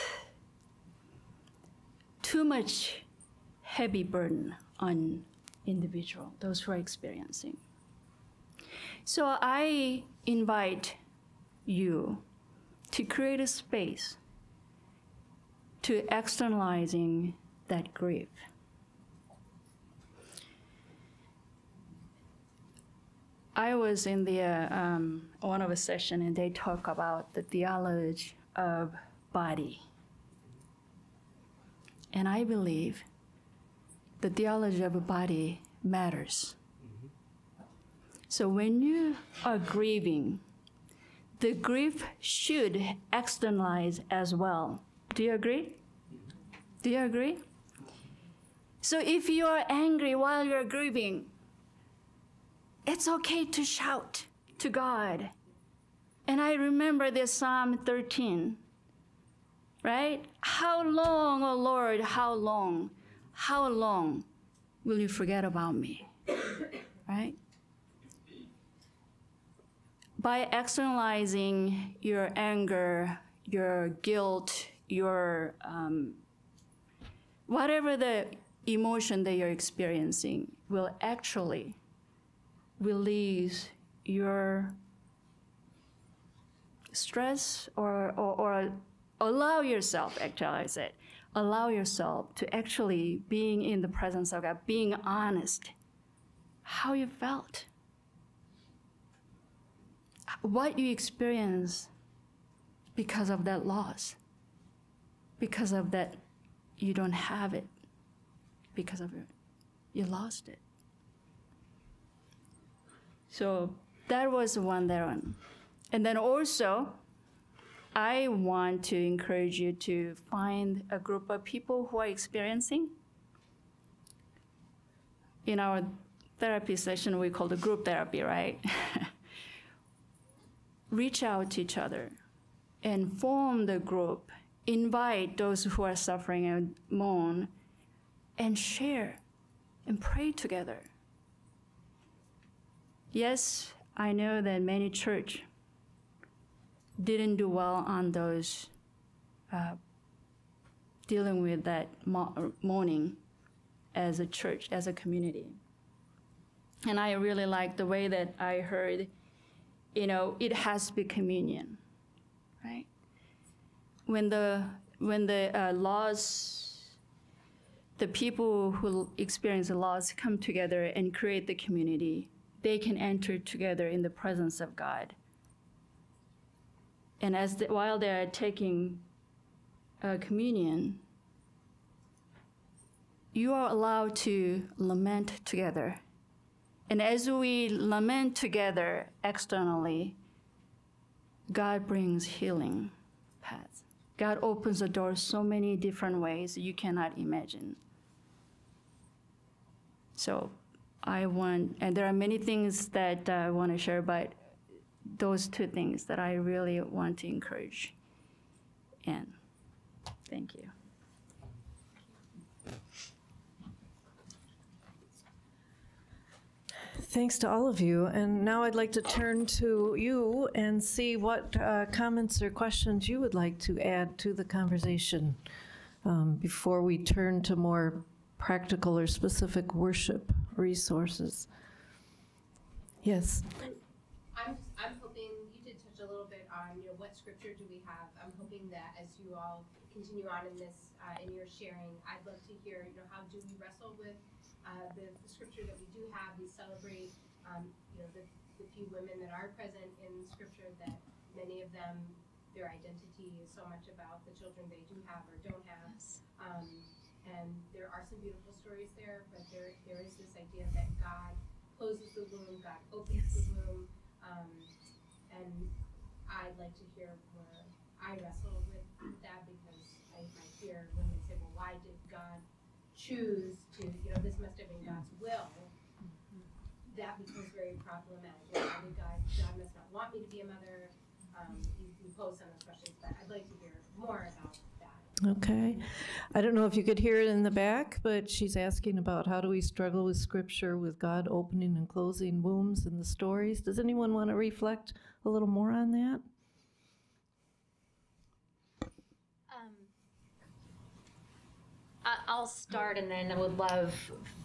too much heavy burden on individual, those who are experiencing. So I invite you to create a space to externalizing that grief. I was in the one of a session and they talk about the theology of body. And I believe the theology of a body matters. So when you are grieving, the grief should externalize as well. Do you agree? Do you agree? So if you are angry while you're grieving, it's okay to shout to God. And I remember this Psalm 13, right? How long, O Lord, how long will you forget about me, right? By externalizing your anger, your guilt, your whatever the emotion that you're experiencing will actually release your stress or allow yourself, actually I said, allow yourself to actually being in the presence of God, being honest, how you felt, what you experienced because of that loss, because of that you don't have it, because of it, you lost it. So that was one there on. And then also, I want to encourage you to find a group of people who are experiencing. In our therapy session, we call it group therapy, right? Reach out to each other and form the group. Invite those who are suffering and mourn and share and pray together. Yes, I know that many church didn't do well on those dealing with that mourning as a church, as a community. And I really like the way that I heard, you know, it has to be communion, right? When the loss, the people who experience the loss come together and create the community, they can enter together in the presence of God. And while they are taking communion, you are allowed to lament together. And as we lament together externally, God brings healing paths. God opens the door so many different ways you cannot imagine. So and there are many things that I want to share, but those two things that I really want to encourage. And thank you. Thanks to all of you. And now I'd like to turn to you and see what comments or questions you would like to add to the conversation before we turn to more practical or specific worship resources. Yes. I'm hoping you did touch a little bit on, you know, what scripture do we have. I'm hoping that as you all continue on in this, in your sharing, I'd love to hear, you know, how do we wrestle with the scripture that we do have. We celebrate, you know, the few women that are present in scripture, that many of them, their identity is so much about the children they do have or don't have. Yes. And there are some beautiful stories there, but there is this idea that God closes the womb, God opens the womb, and I'd like to hear where I wrestle with that, because I hear women say, well, why did God choose to, you know, this must have been God's will. That becomes very problematic. Why did God must not want me to be a mother? You pose some of those questions, but I'd like to hear more about that. Okay. I don't know if you could hear it in the back, but she's asking about how do we struggle with scripture, with God opening and closing wombs in the stories. Does anyone want to reflect a little more on that? I'll start, and then I would love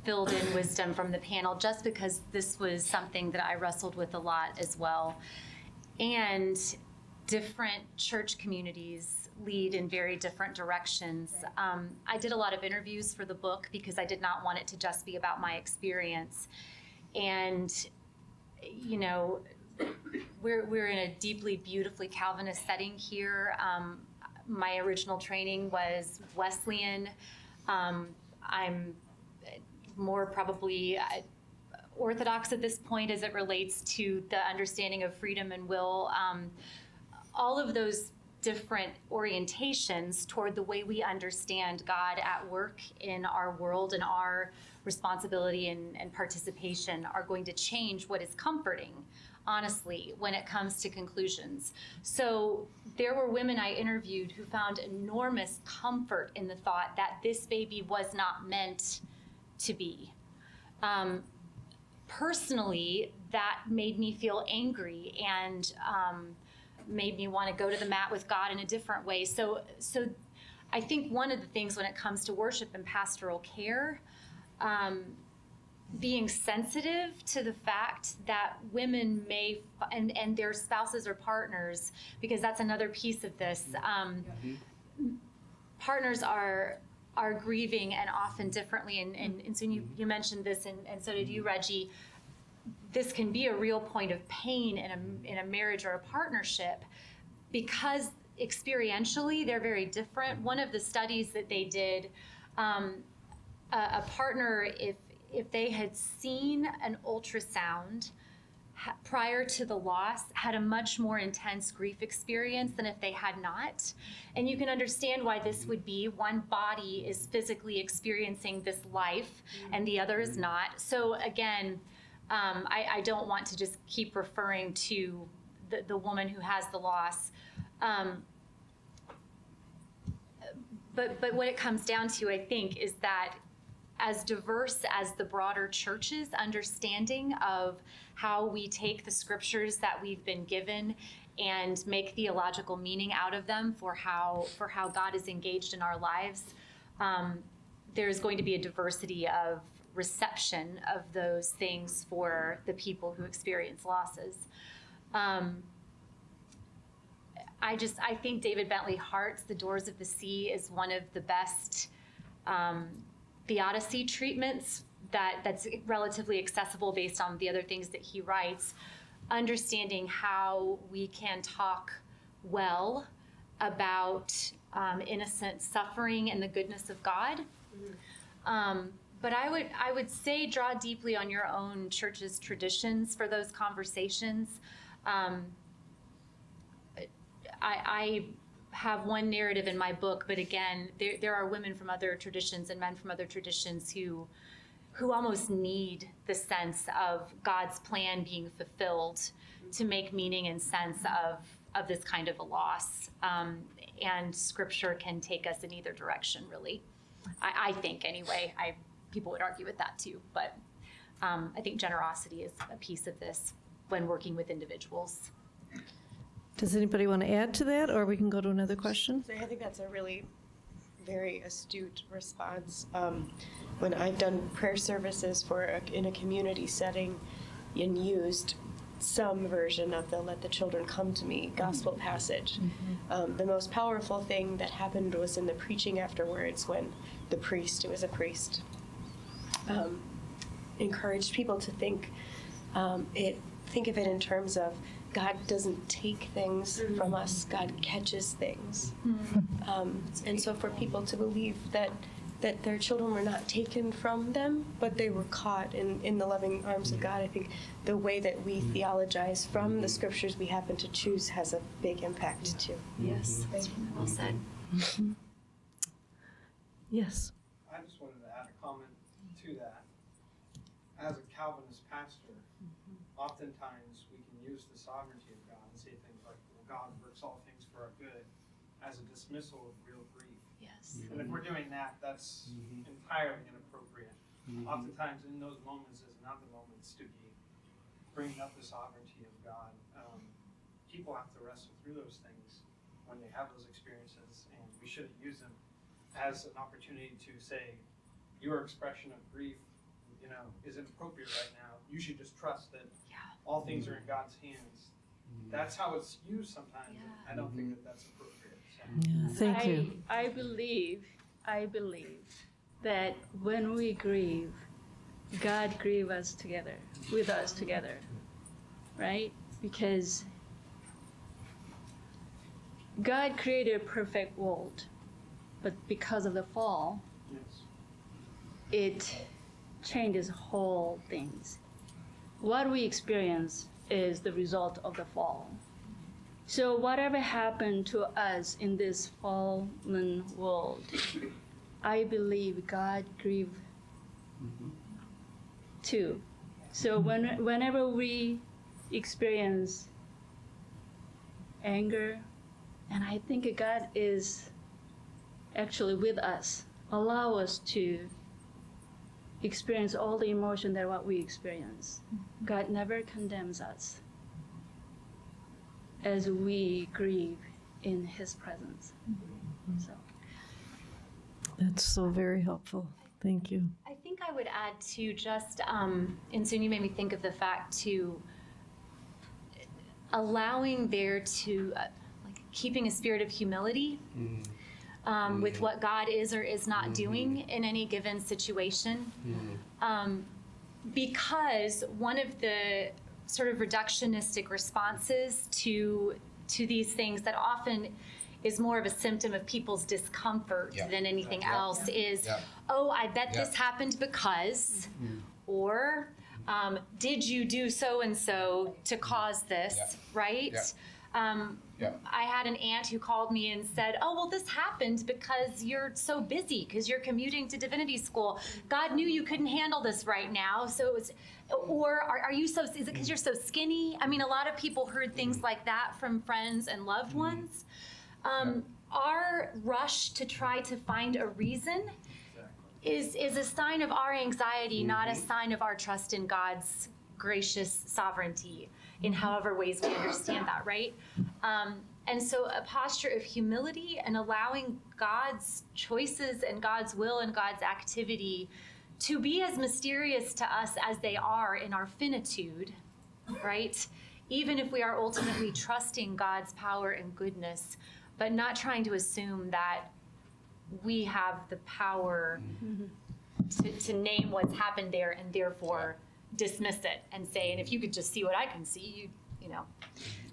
filled-in wisdom from the panel, just because this was something that I wrestled with a lot as well. And different church communities lead in very different directions. I did a lot of interviews for the book because I did not want it to just be about my experience. And, you know, we're in a deeply, beautifully Calvinist setting here. My original training was Wesleyan. I'm more probably Orthodox at this point as it relates to the understanding of freedom and will. All of those different orientations toward the way we understand God at work in our world and our responsibility and participation are going to change what is comforting, honestly, when it comes to conclusions. So there were women I interviewed who found enormous comfort in the thought that this baby was not meant to be. Personally, that made me feel angry and made me want to go to the mat with God in a different way. So I think one of the things when it comes to worship and pastoral care, being sensitive to the fact that women may, and their spouses or partners, because that's another piece of this, partners are grieving and often differently, and so you mentioned this, and so did you, Reggie. This can be a real point of pain in a marriage or a partnership because experientially they're very different. One of the studies that they did, a partner, if they had seen an ultrasound prior to the loss, had a much more intense grief experience than if they had not. And you can understand why this would be. One body is physically experiencing this life and the other is not. So again, I don't want to just keep referring to the woman who has the loss. But what it comes down to, I think, is that as diverse as the broader church's understanding of how we take the scriptures that we've been given and make theological meaning out of them for how God is engaged in our lives. There's going to be a diversity of reception of those things for the people who experience losses. I think David Bentley Hart's The Doors of the Sea is one of the best theodicy treatments that's relatively accessible based on the other things that he writes, understanding how we can talk well about innocent suffering and the goodness of God. But I would say draw deeply on your own church's traditions for those conversations. I have one narrative in my book, but again, there are women from other traditions and men from other traditions who almost need the sense of God's plan being fulfilled to make meaning and sense of this kind of a loss. And scripture can take us in either direction, really. I think, anyway. People would argue with that too, but I think generosity is a piece of this when working with individuals. Does anybody want to add to that, or we can go to another question? I think that's a really very astute response. When I've done prayer services in a community setting and used some version of the Let the Children Come to Me gospel passage, the most powerful thing that happened was in the preaching afterwards when the priest, it was a priest, encouraged people to think of it in terms of God doesn't take things from us, God catches things. And so for people to believe that their children were not taken from them, but they were caught in the loving arms of God, I think the way that we theologize from the scriptures we happen to choose has a big impact too. Yes, well said. Yes. I just wanted to add a comment to that. As a Calvinist pastor, oftentimes we can use the sovereignty of God and say things like, well, God works all things for our good, as a dismissal of real grief. Yes. And if we're doing that, that's entirely inappropriate. Oftentimes in those moments is not the moments to be bringing up the sovereignty of God. People have to wrestle through those things when they have those experiences, and we shouldn't use them as an opportunity to say, your expression of grief, is inappropriate right now. You should just trust that all things are in God's hands. That's how it's used sometimes. I don't think that that's appropriate. So. Yeah, thank you. I believe that when we grieve, God grieves us together, with us together, right? Because God created a perfect world, but because of the fall, it changes whole things. What we experience is the result of the fall. So whatever happened to us in this fallen world, I believe God grieved too. So whenever we experience anger, and I think God is actually with us, allow us to experience all the emotion that what we experience. God never condemns us as we grieve in His presence. So That's so very helpful. Thank you. I think I would add to just, InSoon, you made me think of the fact to allowing there to, like keeping a spirit of humility with what God is or is not doing in any given situation. Because one of the sort of reductionistic responses to these things that often is more of a symptom of people's discomfort than anything else is, oh, I bet this happened because, or did you do so-and-so to cause this, right? I had an aunt who called me and said, oh, well, this happened because you're so busy, because you're commuting to divinity school. God knew you couldn't handle this right now, so it was, or are you so, is it because you're so skinny? I mean, a lot of people heard things like that from friends and loved ones. Our rush to try to find a reason is a sign of our anxiety, not a sign of our trust in God's gracious sovereignty in however ways we understand that, right? And so a posture of humility and allowing God's choices and God's will and God's activity to be as mysterious to us as they are in our finitude, right? Even if we are ultimately trusting God's power and goodness, but not trying to assume that we have the power to name what's happened there and therefore dismiss it and say, and if you could just see what I can see, you know.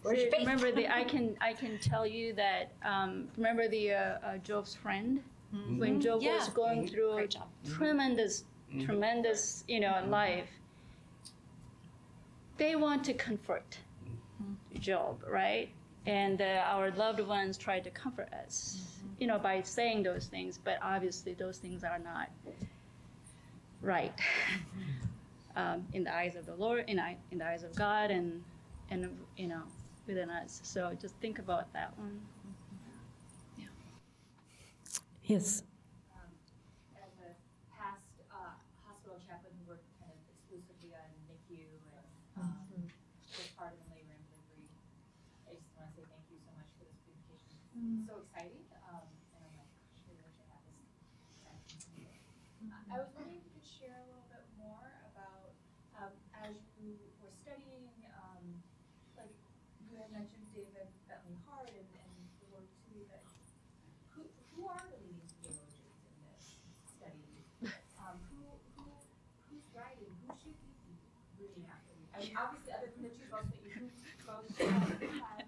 Where's your faith? Remember, I can tell you that, remember the Job's friend? When Job was going through a tremendous, life, they want to comfort Job, right? And our loved ones try to comfort us, by saying those things, but obviously those things are not right in the eyes of the Lord, in the eyes of God, and within us. So just think about that one. Yeah. Yes. As a past hospital chaplain who worked kind of exclusively on NICU and was part of the labor and delivery, I just want to say thank you so much for this presentation. It's so exciting, and I'm like, gosh, really wish I had this. I was wondering if you could share a little bit more about, as you were studying, like you had mentioned David Bentley Hart and the work too, that who are the leading theologians in this study? Who's writing? Who should we be reading after? I mean, obviously other than the two books that you both have,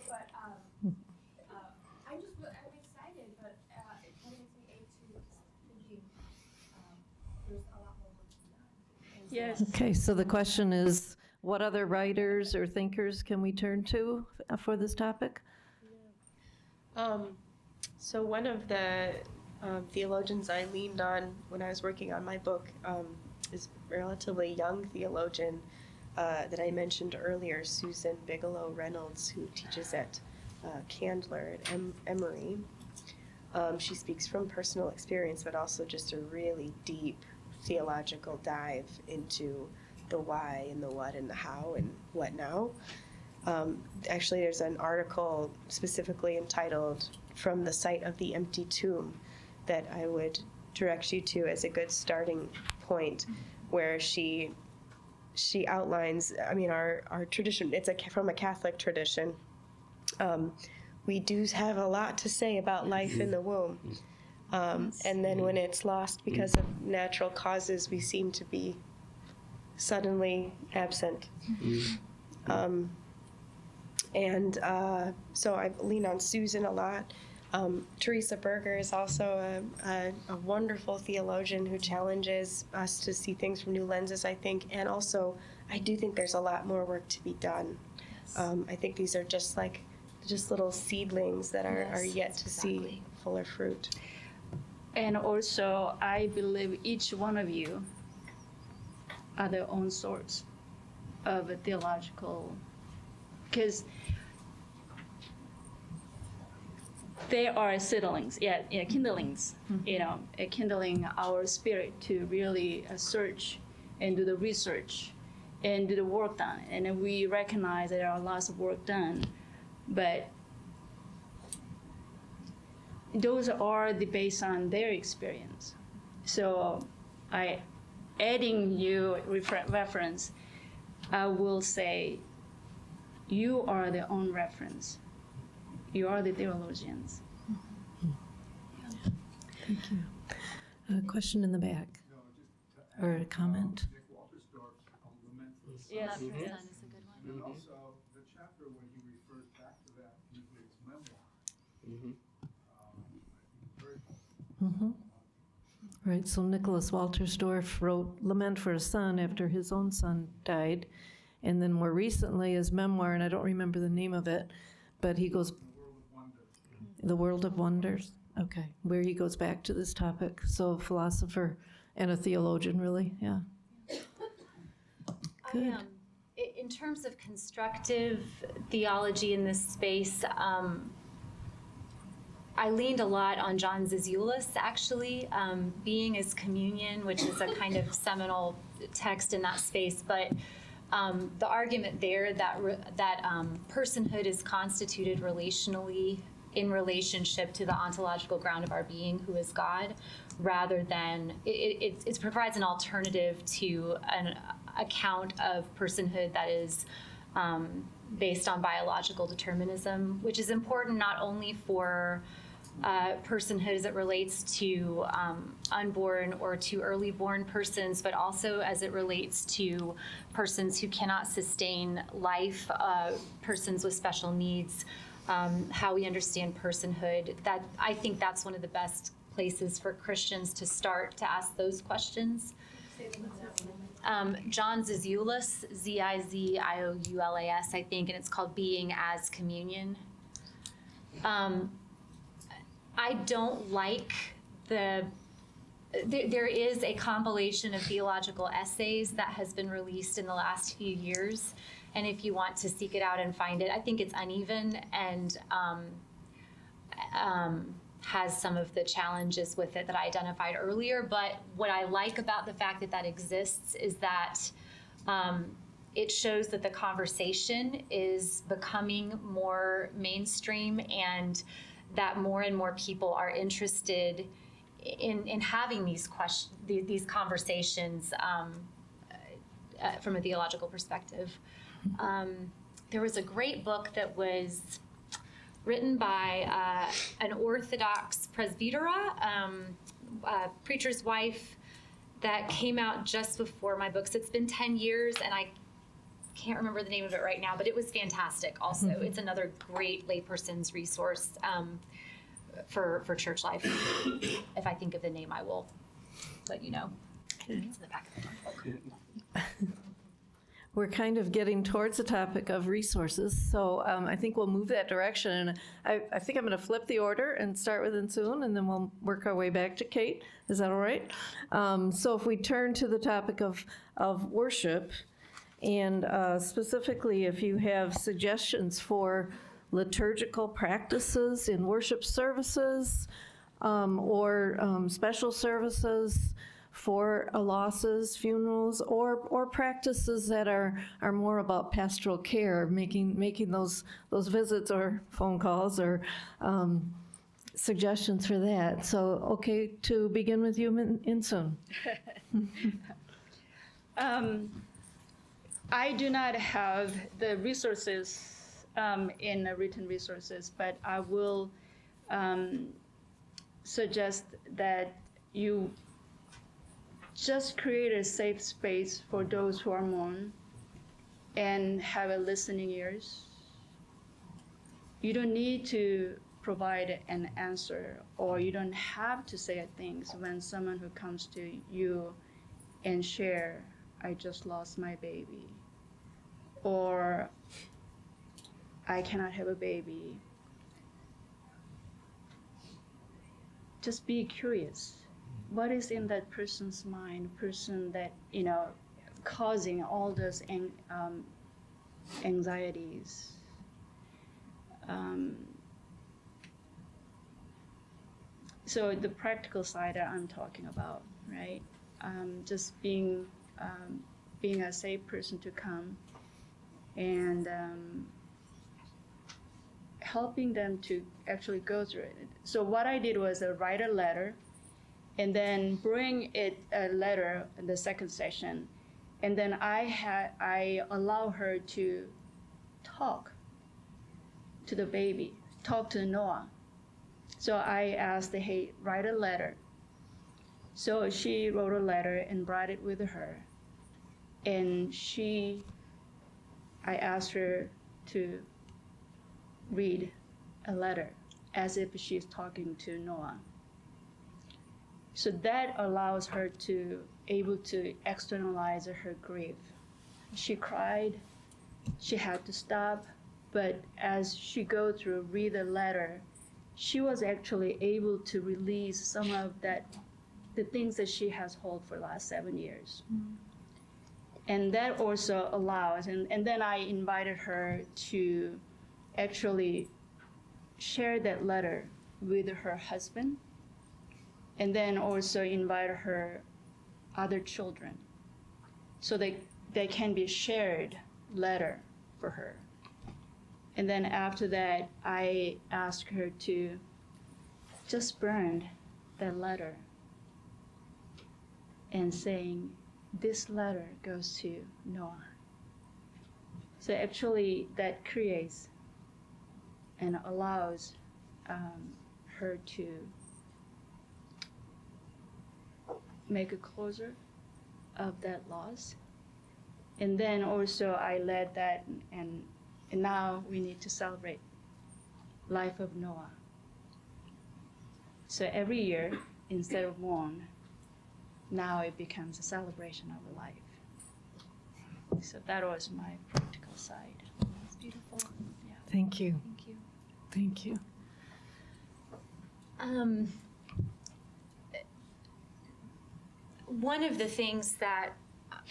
but I'm excited, but it kind of makes me ache to thinking there's a lot more work to be done. Yes. Okay, so the question is, what other writers or thinkers can we turn to for this topic? So one of the theologians I leaned on when I was working on my book is a relatively young theologian that I mentioned earlier, Susan Bigelow Reynolds, who teaches at Candler at Emory. She speaks from personal experience, but also just a really deep theological dive into the why and the what and the how and what now. Actually, there's an article specifically entitled "From the Site of the Empty Tomb" that I would direct you to as a good starting point, where she outlines, I mean, our tradition, it's from a Catholic tradition. We do have a lot to say about life in the womb. And then when it's lost because of natural causes, we seem to be suddenly absent. So I lean on Susan a lot. Teresa Berger is also a wonderful theologian who challenges us to see things from new lenses, I think. And also, I do think there's a lot more work to be done. Yes. I think these are just little seedlings that are yet to see fuller fruit. And also, I believe each one of you are their own source of a theological, because they are seedlings, kindlings, kindling our spirit to really search and do the research and do the work done. And we recognize that there are lots of work done, but those are based on their experience. So adding you reference, I will say, you are the own reference. You are the theologians. Thank you. A question in the back, or a comment? Yes. Lament for a Son is a good one. And also the chapter when he refers back to that in his memoir. Very helpful. Right, so Nicholas Waltersdorf wrote Lament for a Son after his own son died. And then more recently, his memoir, and I don't remember the name of it, but he goes, The World of Wonders, okay, where he goes back to this topic. So a philosopher and a theologian, really, yeah. Good. In terms of constructive theology in this space, I leaned a lot on John Zizioulas, actually, Being is Communion, which is a kind of seminal text in that space. But the argument there that personhood is constituted relationally in relationship to the ontological ground of our being, who is God, rather than, it provides an alternative to an account of personhood that is based on biological determinism, which is important not only for personhood as it relates to unborn or to early born persons, but also as it relates to persons who cannot sustain life, persons with special needs, how we understand personhood. That, I think that's one of the best places for Christians to start to ask those questions. John Zizioulas, Zizioulas, I think, and it's called Being as Communion. I don't like there is a compilation of theological essays that has been released in the last few years. And if you want to seek it out and find it, I think it's uneven and has some of the challenges with it that I identified earlier. But what I like about the fact that that exists is that it shows that the conversation is becoming more mainstream and that more and more people are interested in having these conversations from a theological perspective. There was a great book that was written by an Orthodox presbytera, preacher's wife, that came out just before my books. It's been 10 years, and I can't remember the name of it right now, but it was fantastic also. It's another great layperson's resource for church life. If I think of the name, I will let you know. It's in the back of the book. We're kind of getting towards the topic of resources, so I think we'll move that direction. And I think I'm going to flip the order and start with InSoon, and then we'll work our way back to Kate. Is that all right? So if we turn to the topic of worship, and specifically if you have suggestions for liturgical practices in worship services or special services for losses, funerals, or practices that are more about pastoral care, making those visits or phone calls or suggestions for that. So, okay, to begin with you, InSoon. I do not have the resources in written resources, but I will suggest that you just create a safe space for those who are mourn and have a listening ears. You don't need to provide an answer, or you don't have to say things when someone who comes to you and share, I just lost my baby, or I cannot have a baby. Just be curious. What is in that person's mind, person that, causing all those anxieties? So the practical side that I'm talking about, right? Just being a safe person to come and helping them to actually go through it. So what I did was write a letter and then bring a letter in the second session. And then I allow her to talk to the baby, talk to Noah. So I asked, hey, write a letter. So she wrote a letter and brought it with her. And I asked her to read a letter as if she's talking to Noah. So that allows her to able to externalize her grief. She cried, she had to stop, but as she go through, read the letter, she was actually able to release some of the things that she has held for the last 7 years. Mm-hmm. And that also allows, and then I invited her to actually share that letter with her husband, and then also invite her other children, so they can be shared letter for her. And then after that, I asked her to just burn that letter and saying, this letter goes to Noah. So actually that creates and allows her to make a closure of that loss. And then also I led that, and now we need to celebrate life of Noah. So every year, instead of mourn, now it becomes a celebration of the life. So that was my practical side. That's beautiful. Yeah. Thank you. Thank you. Thank you. One of the things that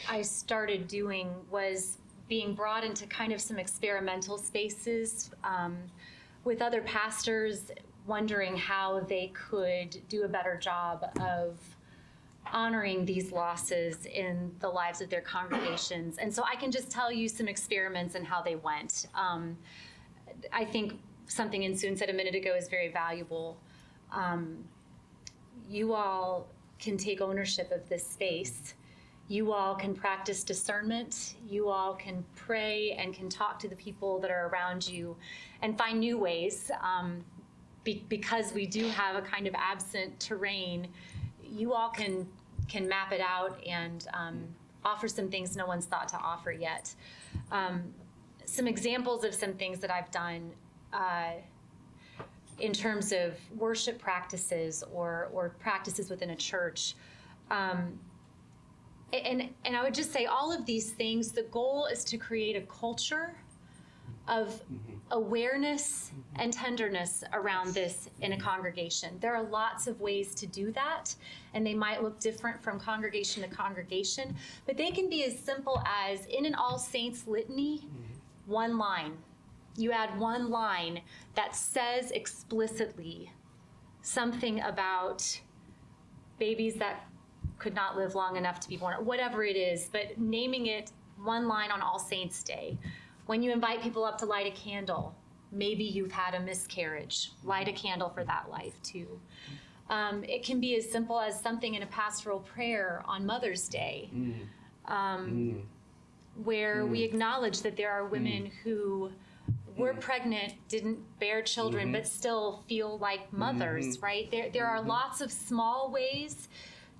I started doing was being brought into kind of some experimental spaces with other pastors, wondering how they could do a better job of honoring these losses in the lives of their congregations. And so I can just tell you some experiments and how they went. I think something InSoon said a minute ago is very valuable. You all can take ownership of this space. You all can practice discernment. You all can pray and can talk to the people that are around you and find new ways. Because we do have a kind of absent terrain, you all can map it out and offer some things no one's thought to offer yet. Some examples of some things that I've done in terms of worship practices or practices within a church. And I would just say all of these things, the goal is to create a culture of awareness and tenderness around this in a congregation. There are lots of ways to do that, and they might look different from congregation to congregation, but they can be as simple as in an All Saints litany, one line. You add one line that says explicitly something about babies that could not live long enough to be born, whatever it is, but naming it one line on All Saints Day. When you invite people up to light a candle, maybe you've had a miscarriage, light a candle for that life too. It can be as simple as something in a pastoral prayer on Mother's Day, where we acknowledge that there are women who were pregnant, didn't bear children, but still feel like mothers, right? There are lots of small ways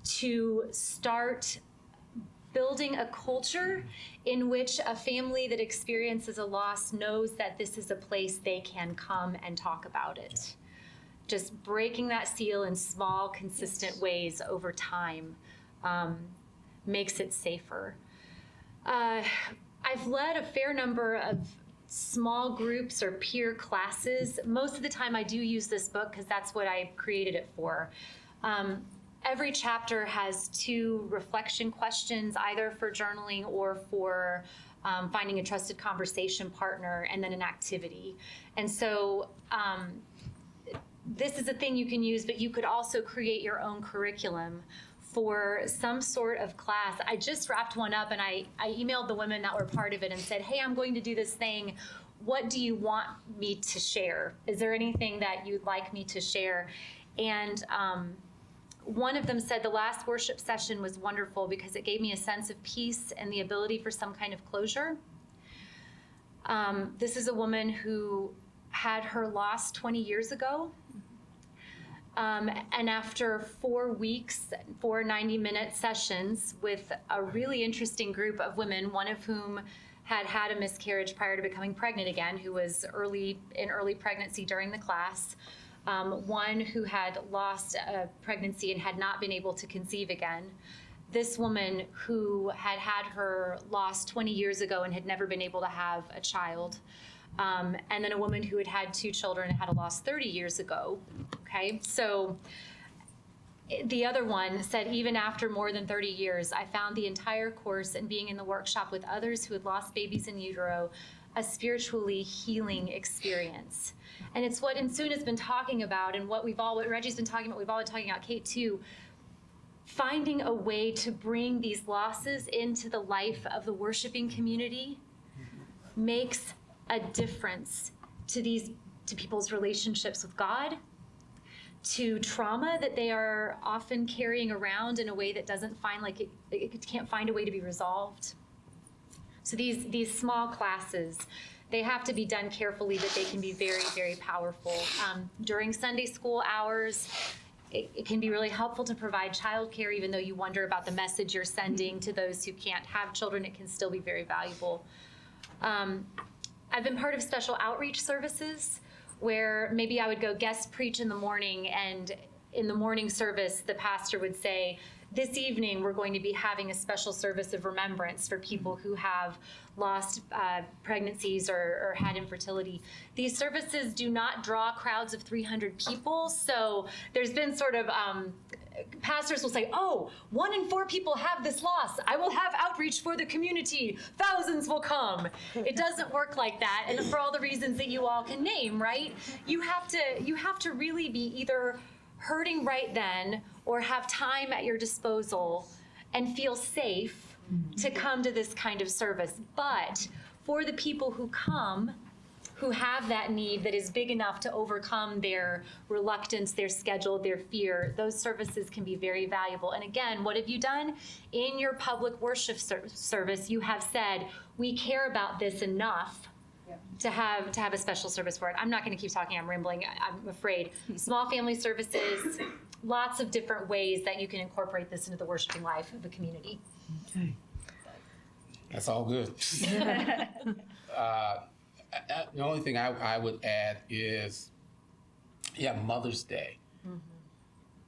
to start building a culture in which a family that experiences a loss knows that this is a place they can come and talk about it. Just breaking that seal in small, consistent ways over time makes it safer. I've led a fair number of small groups or peer classes. Most of the time I do use this book because that's what I created it for. Every chapter has 2 reflection questions, either for journaling or for finding a trusted conversation partner, and then an activity. And so this is a thing you can use, but you could also create your own curriculum for some sort of class. I just wrapped one up, and I emailed the women that were part of it and said, hey, I'm going to do this thing. What do you want me to share? Is there anything that you'd like me to share? And one of them said the last worship session was wonderful because it gave me a sense of peace and the ability for some kind of closure. This is a woman who had her loss 20 years ago. And after 4 weeks, 4 90-minute sessions with a really interesting group of women, one of whom had had a miscarriage prior to becoming pregnant again, who was in early pregnancy during the class, one who had lost a pregnancy and had not been able to conceive again, this woman who had had her loss 20 years ago and had never been able to have a child, and then a woman who had had 2 children and had a loss 30 years ago. Okay, so the other one said, even after more than 30 years, I found the entire course and being in the workshop with others who had lost babies in utero a spiritually healing experience. And it's what InSoon has been talking about, and what Reggie's been talking about, we've all been talking about, Kate too, finding a way to bring these losses into the life of the worshiping community makes a difference to people's relationships with God, to trauma that they are often carrying around in a way that doesn't find it can't find a way to be resolved. So these small classes, they have to be done carefully, but they can be very, very powerful. During Sunday school hours, it can be really helpful to provide childcare, even though you wonder about the message you're sending to those who can't have children. It can still be very valuable. I've been part of special outreach services where maybe I would go guest preach in the morning, and in the morning service, the pastor would say, this evening, we're going to be having a special service of remembrance for people who have lost pregnancies or had infertility. These services do not draw crowds of 300 people, so there's been sort of, pastors will say, oh, 1 in 4 people have this loss. I will have outreach for the community. Thousands will come. It doesn't work like that, and for all the reasons that you all can name, right? You have to really be either hurting right then or have time at your disposal and feel safe to come to this kind of service. But for the people who come, who have that need that is big enough to overcome their reluctance, their schedule, their fear, those services can be very valuable. And again, what have you done? In your public worship service, you have said, we care about this enough to have a special service for it. I'm not going to keep talking. I'm rambling. I'm afraid. Small family services, lots of different ways that you can incorporate this into the worshiping life of the community. Okay. That's all good. The only thing I would add is, Mother's Day. Mm-hmm.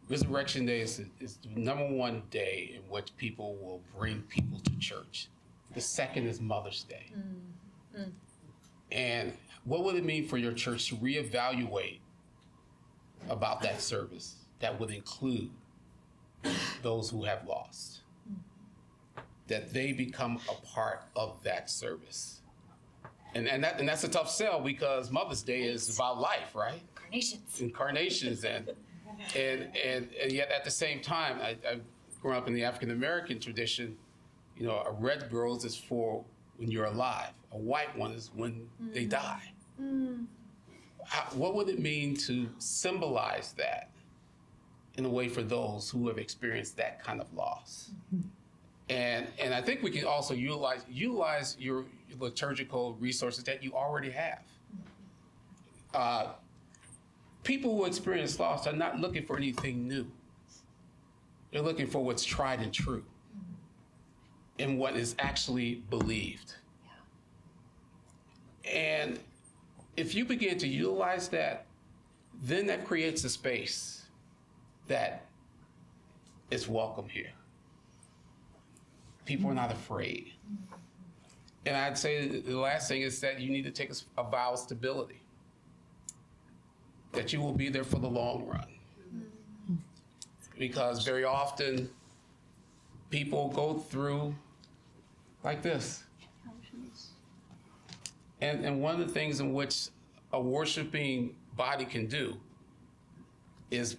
Resurrection Day is the number one day in which people will bring people to church. The second is Mother's Day. Mm-hmm. And what would it mean for your church to reevaluate about that service that would include those who have lost? That they become a part of that service. And that's a tough sell, because Mother's Day is about life, right? Incarnations. And yet at the same time, I grew up in the African American tradition. A red rose is for when you're alive. A white one is when they die. What would it mean to symbolize that in a way for those who have experienced that kind of loss? And I think we can also utilize your liturgical resources that you already have. People who experience loss are not looking for anything new. They're looking for what's tried and true and what is actually believed. And if you begin to utilize that, then that creates a space that is welcome here. People are not afraid. And I'd say the last thing is that you need to take a vow of stability, that you will be there for the long run. Because very often people go through like this. And one of the things in which a worshiping body can do is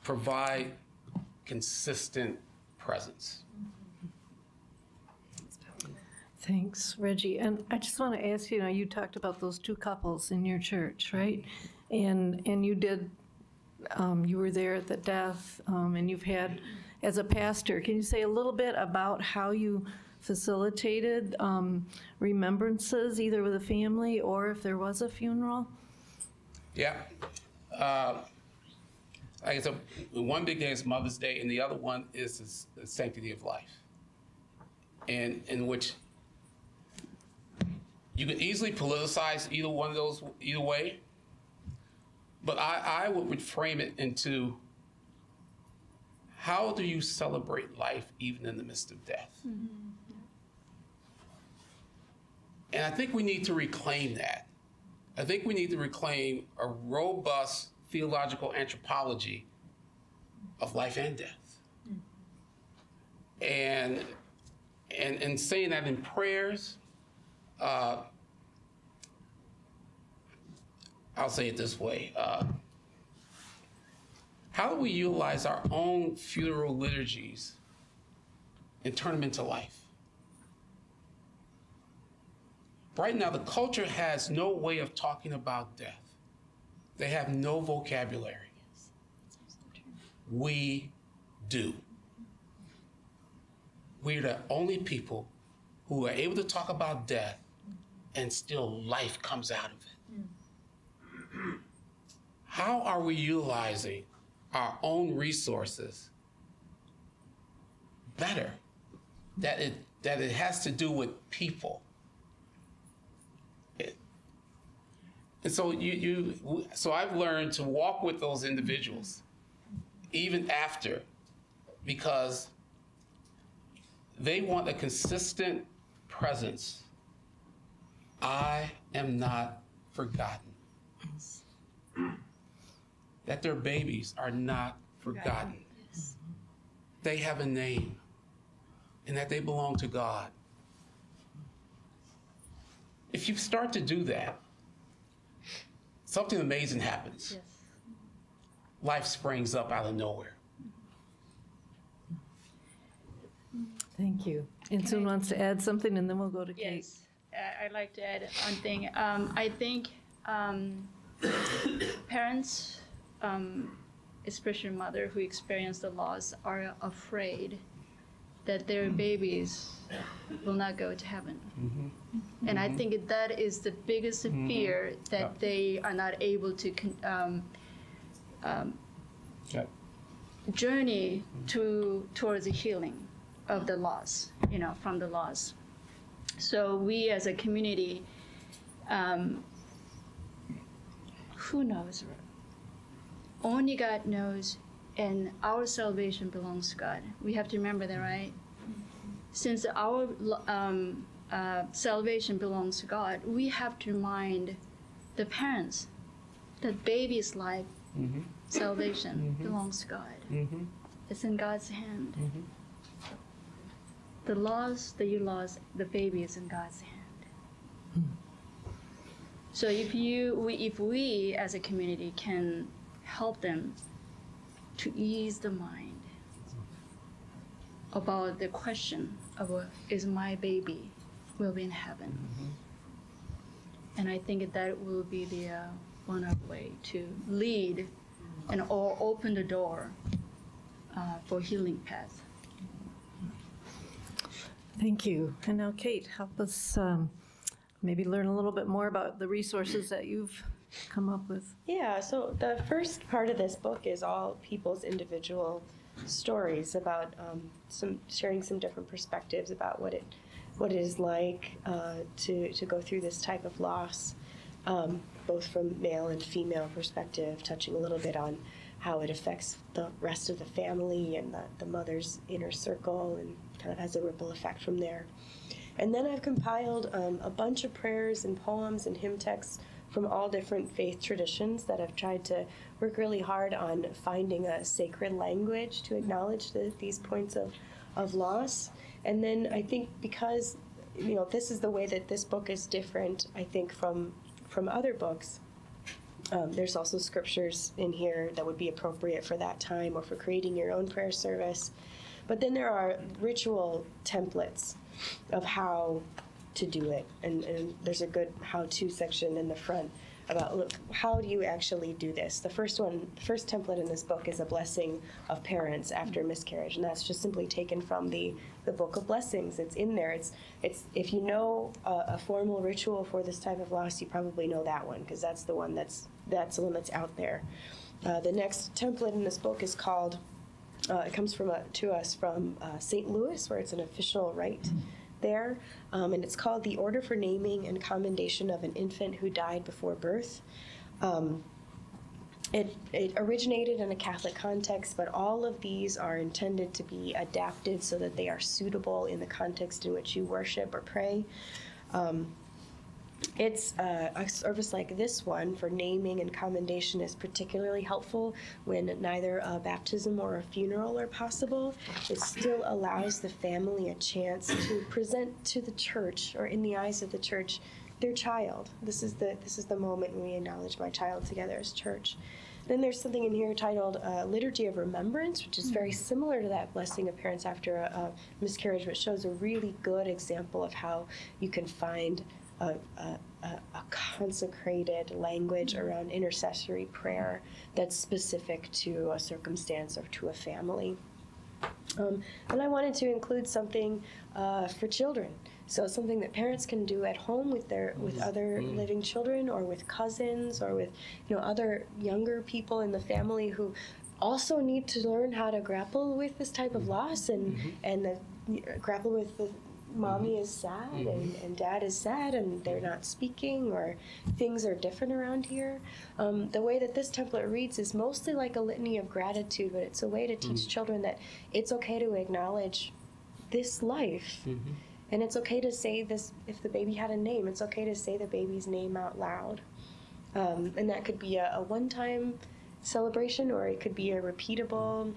provide consistent presence. Thanks, Reggie. And I just want to ask you, you talked about those 2 couples in your church, right? And you did, you were there at the death, and you've had, as a pastor, can you say a little bit about how you facilitated remembrances, either with a family or if there was a funeral? Yeah. Like I said, one big day is Mother's Day, and the other one is the sanctity of life, and in which you can easily politicize either one of those either way, but I would frame it into, how do you celebrate life even in the midst of death? Mm-hmm. And I think we need to reclaim that. I think we need to reclaim a robust theological anthropology of life and death. And saying that in prayers, I'll say it this way. How do we utilize our own funeral liturgies and turn them into life? Right now, the culture has no way of talking about death. They have no vocabulary. We do. We're the only people who are able to talk about death and still life comes out of it. How are we utilizing our own resources better? That it has to do with people. And so so I've learned to walk with those individuals, even after, because they want a consistent presence. I am not forgotten. That their babies are not forgotten. They have a name, and that they belong to God. If you start to do that, something amazing happens. Yes. Life springs up out of nowhere. Thank you. InSoon wants to add something, and then we'll go to Kate. Yes, I'd like to add one thing. I think parents, especially mother who experience the loss, are afraid that their babies will not go to heaven. Mm-hmm. And I think that is the biggest fear, that they are not able to journey towards the healing of the loss, from the loss. So we as a community, who knows? Only God knows, and our salvation belongs to God. We have to remember that, right? Since our salvation belongs to God, we have to remind the parents that baby's life, salvation belongs to God. It's in God's hand. The loss that you lost, the baby is in God's hand. So if we as a community can help them to ease the mind about the question of, is my baby will be in heaven? And I think that will be the one of the way to lead and or open the door for healing path. Thank you. And now, Kate, help us maybe learn a little bit more about the resources that you've come up with. Yeah, so the first part of this book is all people's individual stories about sharing some different perspectives about what it is like to go through this type of loss, both from male and female perspective, touching a little bit on how it affects the rest of the family and the mother's inner circle, and kind of has a ripple effect from there. And then I've compiled a bunch of prayers and poems and hymn texts from all different faith traditions that have tried to work really hard on finding a sacred language to acknowledge these points of loss. And then I think because this is the way that this book is different, I think, from other books, there's also scriptures in here that would be appropriate for that time or for creating your own prayer service. But then there are ritual templates of how to do it. And there's a good how-to section in the front about, look, how do you actually do this? The first template in this book is a blessing of parents after miscarriage, and that's just simply taken from the Book of Blessings. It's in there. It's if you know a formal ritual for this type of loss, you probably know that one, because that's the one that's out there. The next template in this book is called, it comes to us from St. Louis, where it's an official rite there, and it's called The Order for Naming and Commendation of an Infant Who Died Before Birth. It originated in a Catholic context, but all of these are intended to be adapted so that they are suitable in the context in which you worship or pray. It's a service like this one for naming and commendation is particularly helpful when neither a baptism or a funeral are possible. It still allows the family a chance to present to the church, or in the eyes of the church, their child. This is the moment when we acknowledge my child together as church. Then there's something in here titled Liturgy of Remembrance, which is very similar to that blessing of parents after a miscarriage, which shows a really good example of how you can find a consecrated language around intercessory prayer that's specific to a circumstance or to a family. And I wanted to include something for children. So something that parents can do at home with other living children, or with cousins, or with other younger people in the family who also need to learn how to grapple with this type of loss and grapple with the mommy is sad and dad is sad and they're not speaking, or things are different around here. The way that this template reads is mostly like a litany of gratitude, but it's a way to teach children that it's okay to acknowledge this life. And it's okay to say this, if the baby had a name, it's okay to say the baby's name out loud. And that could be a one-time celebration, or it could be a repeatable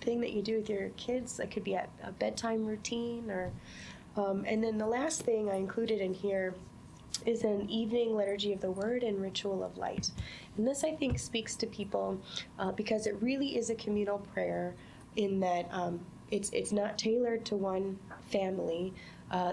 thing that you do with your kids. It could be a bedtime routine, or and then the last thing I included in here is an evening liturgy of the word and ritual of light. And this, I think, speaks to people because it really is a communal prayer in that it's not tailored to one family.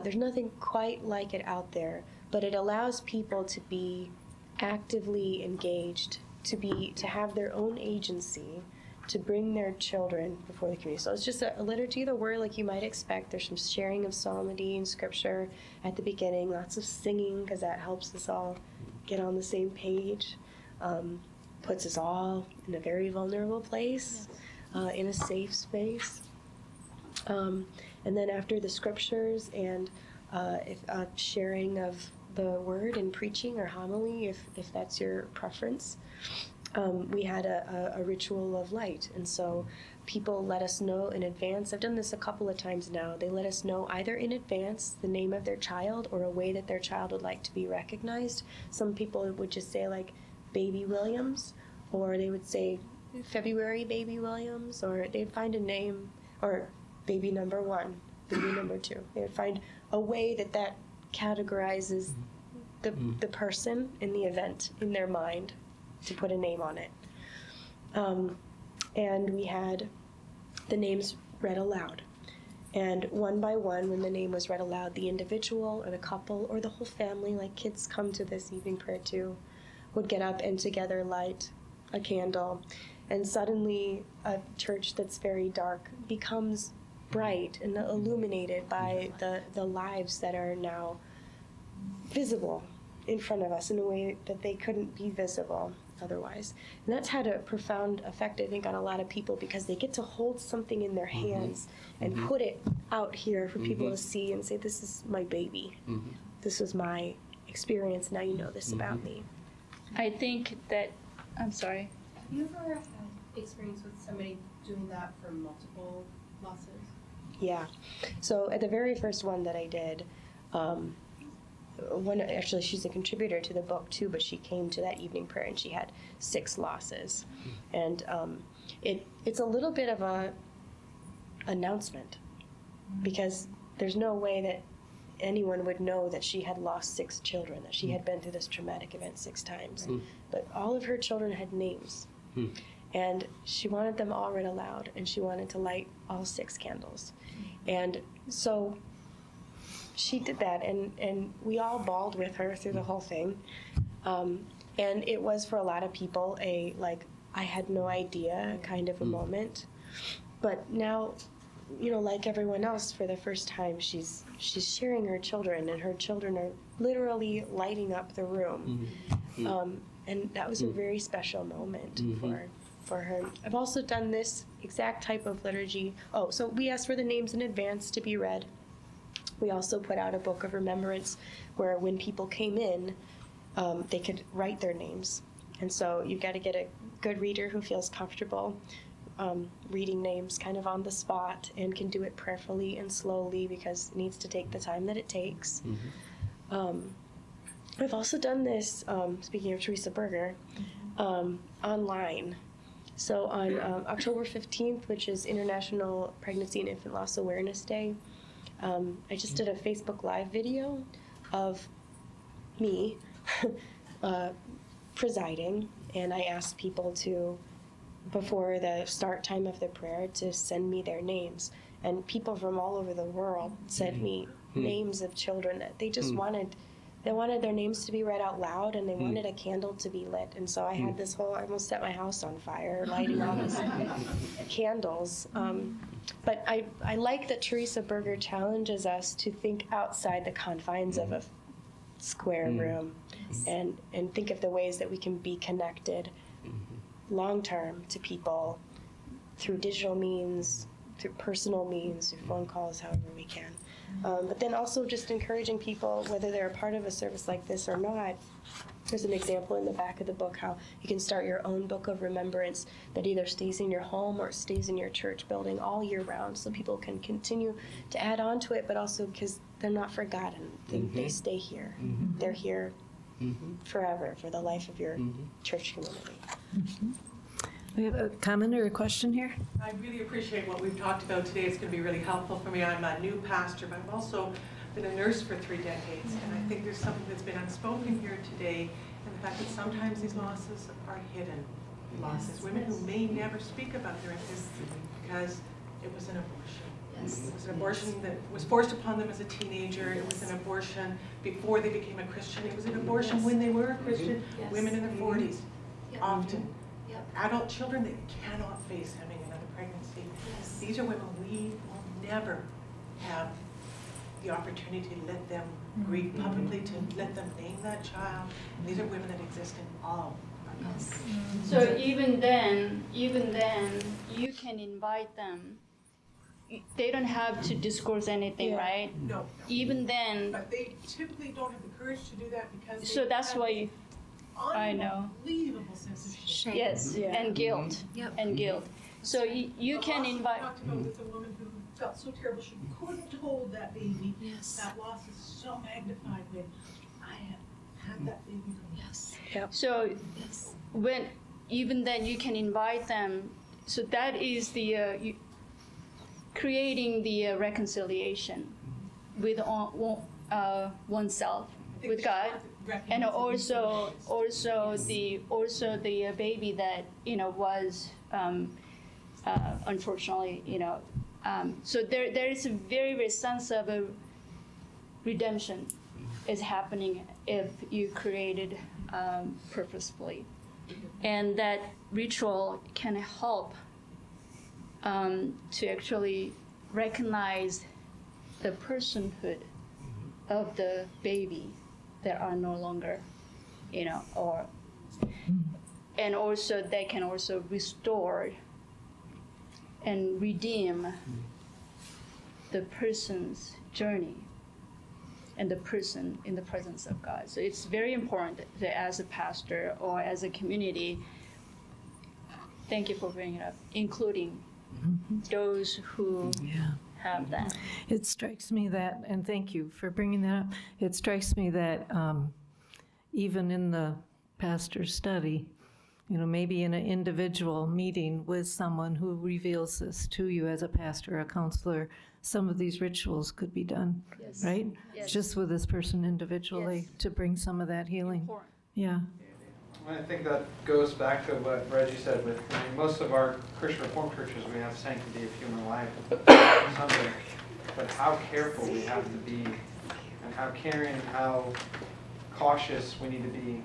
There's nothing quite like it out there, but it allows people to be actively engaged, to have their own agency, to bring their children before the community. So it's just a liturgy of the word like you might expect. There's some sharing of psalmody and scripture at the beginning, lots of singing, because that helps us all get on the same page, puts us all in a very vulnerable place, in a safe space. And then after the scriptures and sharing of the word and preaching or homily, if that's your preference, we had a ritual of light. And so people let us know in advance. I've done this a couple of times now. They let us know either in advance the name of their child or a way that their child would like to be recognized. Some people would just say like Baby Williams, or they would say February Baby Williams, or they'd find a name, or baby number 1, baby number 2. They would find a way that categorizes the person in the event in their mind to put a name on it. And we had the names read aloud. And one by one, when the name was read aloud, the individual or the couple or the whole family, like kids come to this evening prayer too, would get up and together light a candle. And suddenly a church that's very dark becomes bright and illuminated by the lives that are now visible in front of us in a way that they couldn't be visible otherwise. And that's had a profound effect, I think, on a lot of people, because they get to hold something in their hands and put it out here for people to see and say, this is my baby. This was my experience. Now you know this about me. I think that, I'm sorry. Have you ever had experience with somebody doing that for multiple losses? Yeah. So at the very first one that I did, actually she's a contributor to the book too, but she came to that evening prayer and she had 6 losses. And it's a little bit of a announcement, because there's no way that anyone would know that she had lost 6 children, that she had been through this traumatic event 6 times. But all of her children had names. And she wanted them all read aloud, and she wanted to light all 6 candles. And so she did that, and we all bawled with her through the whole thing. And it was, for a lot of people, a, like, I had no idea kind of a moment. But now, like everyone else, for the first time, she's sharing her children, and her children are literally lighting up the room. And that was a very special moment for her. I've also done this exact type of liturgy. So we asked for the names in advance to be read. We also put out a book of remembrance where when people came in, they could write their names. And so you've got to get a good reader who feels comfortable reading names kind of on the spot and can do it prayerfully and slowly, because it needs to take the time that it takes. I've also done this, speaking of Teresa Berger, online. So on October 15th, which is International Pregnancy and Infant Loss Awareness Day, I just did a Facebook Live video of me presiding, and I asked people to, before the start time of the prayer, to send me their names. And people from all over the world sent me names of children that they just wanted. They wanted their names to be read out loud, and they wanted a candle to be lit. And so I had this whole, I almost set my house on fire, lighting all these candles. But I like that Teresa Berger challenges us to think outside the confines of a square room and think of the ways that we can be connected long-term to people through digital means, through personal means, through phone calls, however we can. But then also just encouraging people, whether they're a part of a service like this or not. There's an example in the back of the book how you can start your own book of remembrance that either stays in your home or stays in your church building all year round, so people can continue to add on to it, but also because they're not forgotten. They stay here. They're here forever for the life of your church community. We have a comment or a question here? I really appreciate what we've talked about today. It's going to be really helpful for me. I'm a new pastor, but I've also been a nurse for 3 decades, and I think there's something that's been unspoken here today, and the fact that sometimes these losses are hidden losses. Women who may never speak about their infancy because it was an abortion. It was an abortion that was forced upon them as a teenager. It was an abortion before they became a Christian. It was an abortion when they were a Christian. Women in their 40s, often. Adult children that cannot face having another pregnancy. These are women we will never have the opportunity to let them grieve publicly, to let them name that child. These are women that exist in all of our countries. So even then, you can invite them. They don't have to discourse anything, right? No. Even then. But they typically don't have the courage to do that because So that's why I know. Unbelievable sense of shame. Yes, and guilt. And guilt. So you can invite. We talked about with a woman who felt so terrible she couldn't hold that baby. That loss is so magnified when I had that baby. So even then you can invite them. So that is the creating the reconciliation with oneself, with God. And also the baby that was unfortunately so there is a very sense of a redemption is happening if you created purposefully, and that ritual can help to actually recognize the personhood of the baby that are no longer, and also they can also restore and redeem the person's journey and the person in the presence of God. So it's very important that as a pastor or as a community, thank you for bringing it up, including those who have that. It strikes me that, and thank you for bringing that up, it strikes me that even in the pastor's study, maybe in an individual meeting with someone who reveals this to you as a pastor, a counselor, some of these rituals could be done, right? Yes. Just with this person individually to bring some of that healing. Yeah. I think that goes back to what Reggie said with most of our Christian Reformed churches, we have sanctity of human life Sunday, but how careful we have to be and how caring, how cautious we need to be,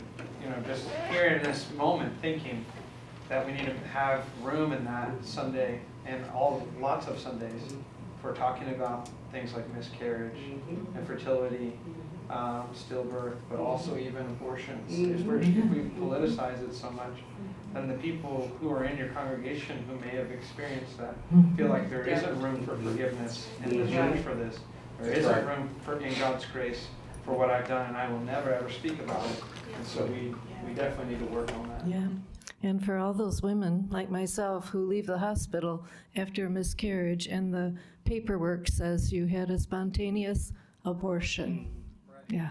just here in this moment thinking that we need to have room in that Sunday and lots of Sundays for talking about things like miscarriage, infertility, stillbirth, but also even abortions. If we politicize it so much, then the people who are in your congregation who may have experienced that feel like there isn't room for forgiveness in the church for this. There isn't room in God's grace for what I've done, and I will never ever speak about it. And so we definitely need to work on that. Yeah. And for all those women like myself who leave the hospital after a miscarriage and the paperwork says you had a spontaneous abortion. Yeah.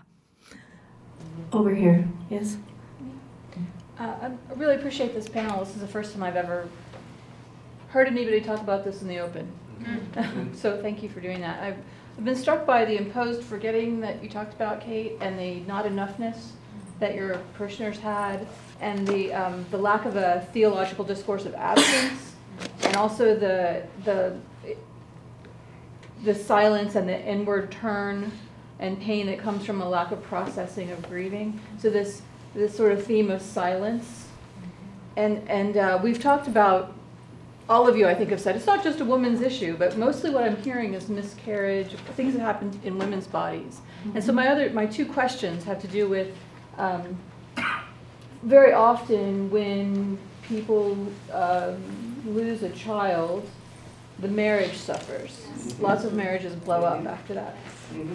Over here. Yes? I really appreciate this panel. This is the first time I've ever heard anybody talk about this in the open. So thank you for doing that. I've been struck by the imposed forgetting that you talked about, Kate, and the not enoughness that your parishioners had, and the lack of a theological discourse of absence, and also the silence and the inward turn and pain that comes from a lack of processing of grieving. So this sort of theme of silence, and we've talked about, all of you I think have said, it's not just a woman's issue, but mostly what I'm hearing is miscarriage, things that happen in women's bodies. And so my two questions have to do with, very often when people lose a child, the marriage suffers. Lots of marriages blow up after that.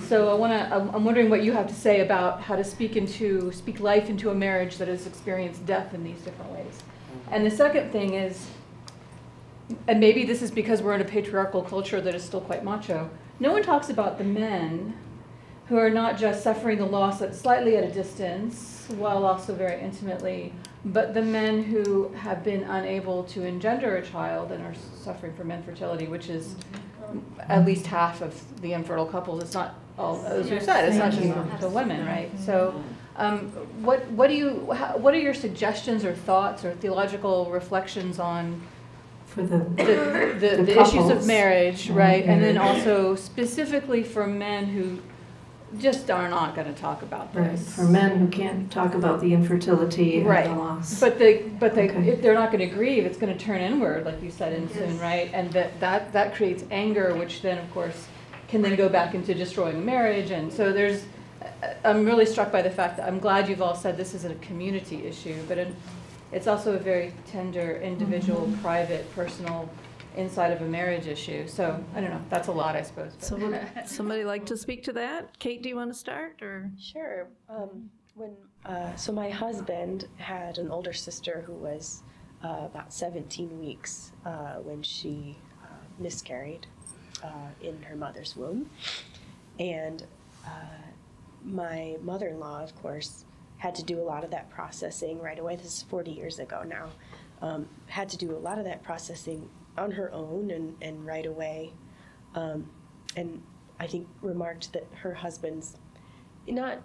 So I'm wondering what you have to say about how to speak life into a marriage that has experienced death in these different ways. And the second thing is, and maybe this is because we're in a patriarchal culture that is still quite macho, no one talks about the men who are not just suffering the loss slightly at a distance, while also very intimately, but the men who have been unable to engender a child and are suffering from infertility, which is at least half of the infertile couples. It's not all, as we've said, it's not just the women, right? So what are your suggestions or thoughts or theological reflections on for the issues of marriage, right? And then also specifically for men who just are not going to talk about this. Right. For men who can't talk about the infertility and the loss. But if they're not going to grieve, it's going to turn inward, like you said, InSoon, right? And that creates anger, which then, of course, can then go back into destroying a marriage. And so I'm really struck by the fact that I'm glad you've all said this is a community issue, but it's also a very tender, individual, private, personal, inside of a marriage issue. So I don't know, that's a lot, I suppose. So would somebody like to speak to that? Kate, do you want to start? Or Sure. So my husband had an older sister who was about 17 weeks when she miscarried in her mother's womb. And my mother-in-law, of course, had to do a lot of that processing right away. This is 40 years ago now. Had to do a lot of that processing on her own and right away. And I think remarked that her husband's not,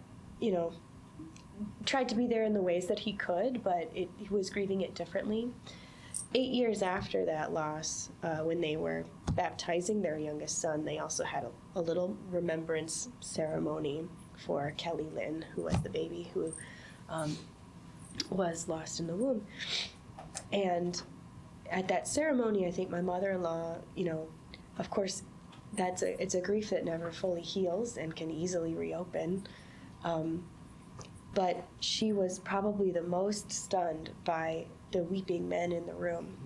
tried to be there in the ways that he could, but he was grieving it differently. 8 years after that loss, when they were baptizing their youngest son, they also had a little remembrance ceremony for Kelly Lynn, who was the baby who was lost in the womb. And at that ceremony, I think my mother-in-law, of course, it's a grief that never fully heals and can easily reopen. But she was probably the most stunned by the weeping men in the room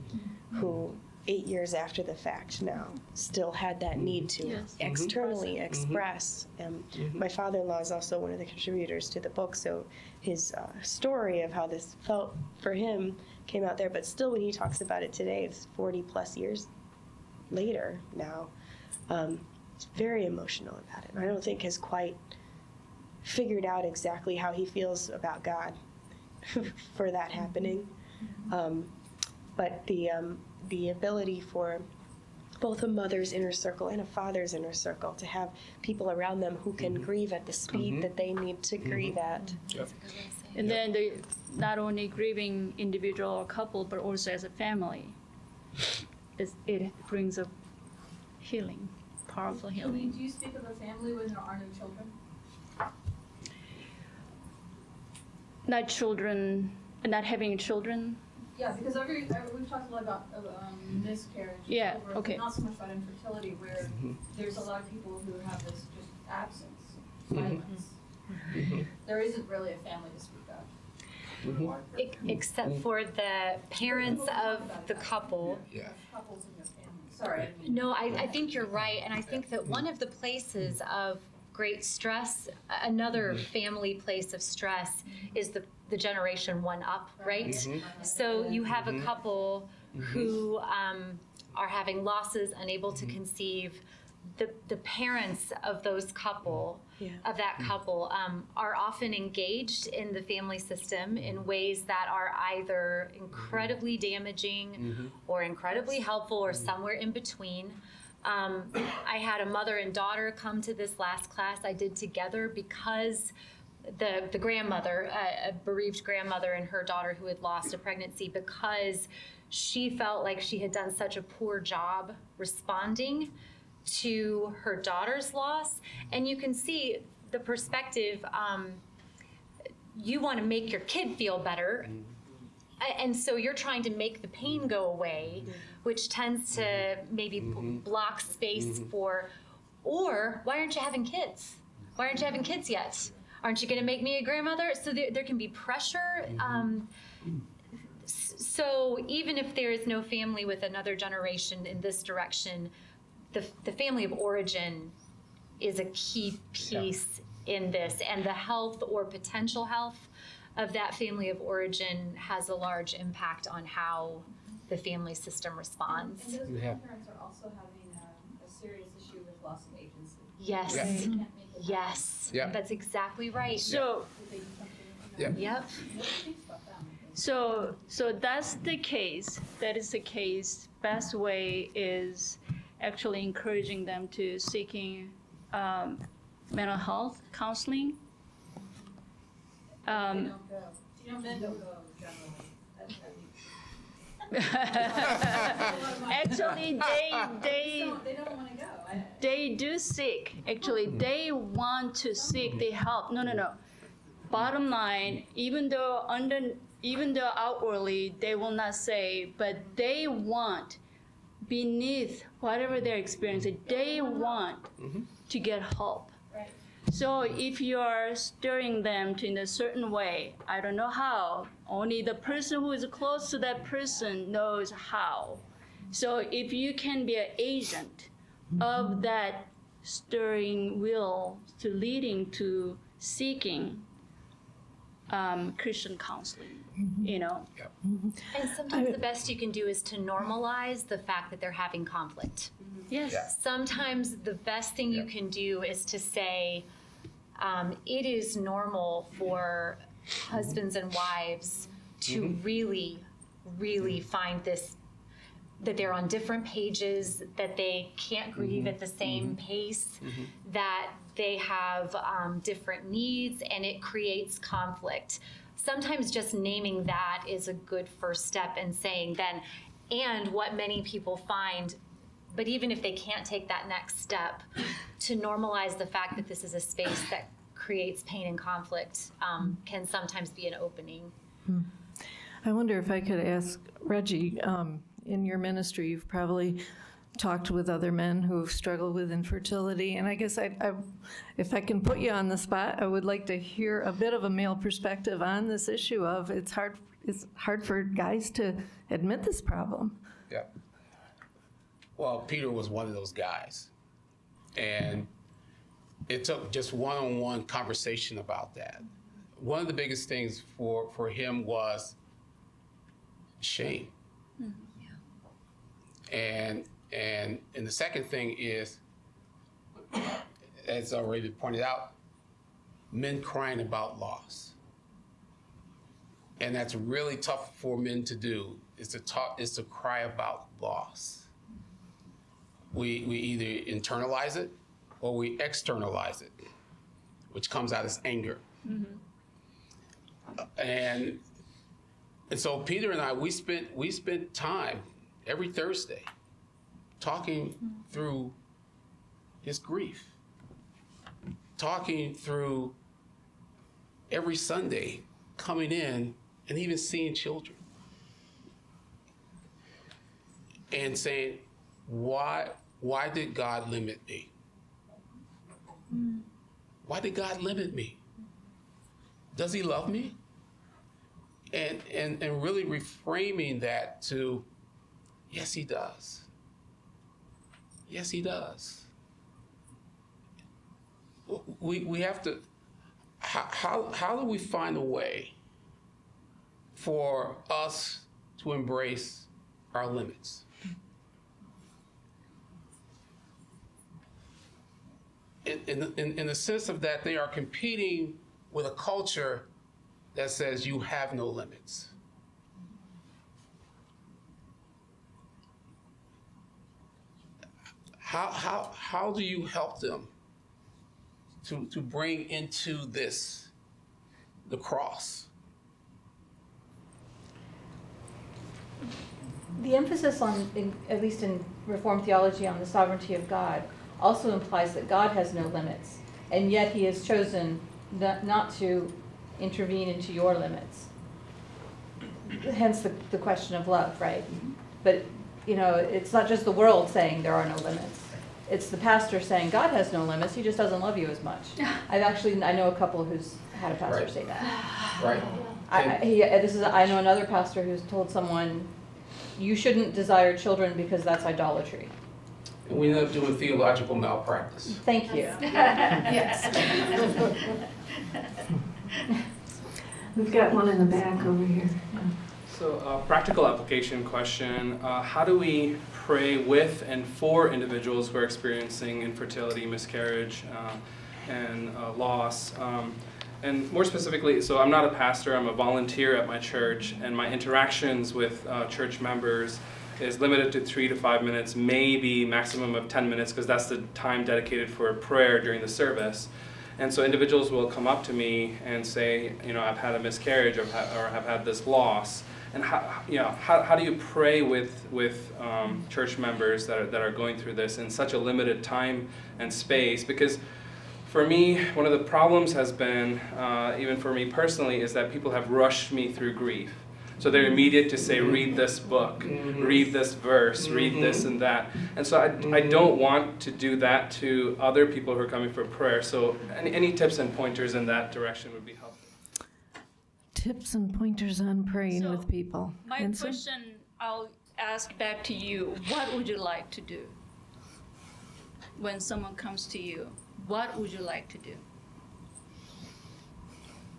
who 8 years after the fact now still had that need to externally express. My father-in-law is also one of the contributors to the book, so his story of how this felt for him came out there, but still when he talks about it today, it's 40 plus years later now, he's very emotional about it. And I don't think has quite figured out exactly how he feels about God for that happening. But the ability for both a mother's inner circle and a father's inner circle to have people around them who can grieve at the speed that they need to grieve at. And then not only grieving individual or couple, but also as a family. It brings a healing, powerful healing. Do you speak of a family when there are no children? Not children, not having children. Yeah, because we've talked a lot about miscarriage. Yeah, okay. Not so much about infertility, where there's a lot of people who have this just absence, silence. There isn't really a family to speak of. Except for the parents of the couple. Yeah. Couples in your family. Sorry. No, I think you're right. And I think that one of the places of great stress, another family place of stress, is the generation one up, right? So you have a couple who are having losses, unable to conceive. The parents of those couple, of that couple, are often engaged in the family system in ways that are either incredibly damaging or incredibly helpful or somewhere in between. I had a mother and daughter come to this last class I did together because the grandmother, a bereaved grandmother and her daughter who had lost a pregnancy, because she felt like she had done such a poor job responding to her daughter's loss. And you can see the perspective, you want to make your kid feel better. And so you're trying to make the pain go away, which tends to maybe block space for, or why aren't you having kids? Why aren't you having kids yet? Aren't you going to make me a grandmother? So there can be pressure. So even if there is no family with another generation in this direction, the family of origin is a key piece in this, and the health or potential health of that family of origin has a large impact on how the family system responds. And those grandparents are also having a serious issue with loss of agency. Yes. They can't make it Yes. Yeah. That's exactly right. So, Yep. so that's the case. That is the case. Best way is actually encouraging them to seeking mental health counseling. They don't go. Men don't go generally. Actually, they don't want to go. They do seek. Actually, they want to seek the help. No. Bottom line, even though outwardly they will not say, but they want, beneath whatever they're experiencing, they want to get help. Right. So if you are stirring them in a certain way, I don't know how, only the person who is close to that person knows how. So if you can be an agent of that stirring will to leading to seeking Christian counseling, you know. Yep. And sometimes the best you can do is to normalize the fact that they're having conflict. Yes. Yeah. Sometimes the best thing you can do is to say, it is normal for husbands and wives to really, really find this, that they're on different pages, that they can't grieve at the same pace, that they have different needs, and it creates conflict. Sometimes just naming that is a good first step in saying then, and what many people find, but even if they can't take that next step, to normalize the fact that this is a space that creates pain and conflict can sometimes be an opening. I wonder if I could ask Reggie, in your ministry, you've probably talked with other men who've struggled with infertility, and I guess if I can put you on the spot, I would like to hear a bit of a male perspective on this issue of it's hard for guys to admit this problem. Yeah. Well, Peter was one of those guys, and it took just one-on-one conversation about that. One of the biggest things for him was shame. And the second thing is, as already pointed out, men crying about loss. And that's really tough for men to do, is to cry about loss. We either internalize it or we externalize it, which comes out as anger. And so Peter and I, we spent time every Thursday talking through his grief, talking through every Sunday coming in and even seeing children and saying, why did God limit me? Why did God limit me? Does he love me? And really reframing that to, yes, he does. Yes, he does. We have to, how do we find a way for us to embrace our limits? In the sense of that they are competing with a culture that says you have no limits. how do you help them to bring into this the cross? The emphasis on, at least in Reformed theology, on the sovereignty of God also implies that God has no limits, and yet he has chosen not to intervene into your limits. Hence the question of love, right? But, you know, it's not just the world saying there are no limits. It's the pastor saying God has no limits, he just doesn't love you as much. I know a couple who's had a pastor say that. Right. I know another pastor who's told someone, you shouldn't desire children because that's idolatry. And we end up doing theological malpractice. Thank you. Yes. We've got one in the back over here. So, practical application question. How do we pray with and for individuals who are experiencing infertility, miscarriage, and loss? And more specifically, so I'm not a pastor, I'm a volunteer at my church, and my interactions with church members is limited to 3 to 5 minutes, maybe maximum of 10 minutes, because that's the time dedicated for prayer during the service. And so individuals will come up to me and say, you know, I've had a miscarriage or have had this loss. And how do you pray with church members that are going through this in such a limited time and space? Because for me, one of the problems has been, even for me personally, is that people have rushed me through grief. So they're immediate to say, read this book, read this verse, read this and that. And so I don't want to do that to other people who are coming for prayer. So any tips and pointers in that direction would be helpful. Tips and pointers on praying with people. My question, I'll ask back to you. What would you like to do when someone comes to you? What would you like to do?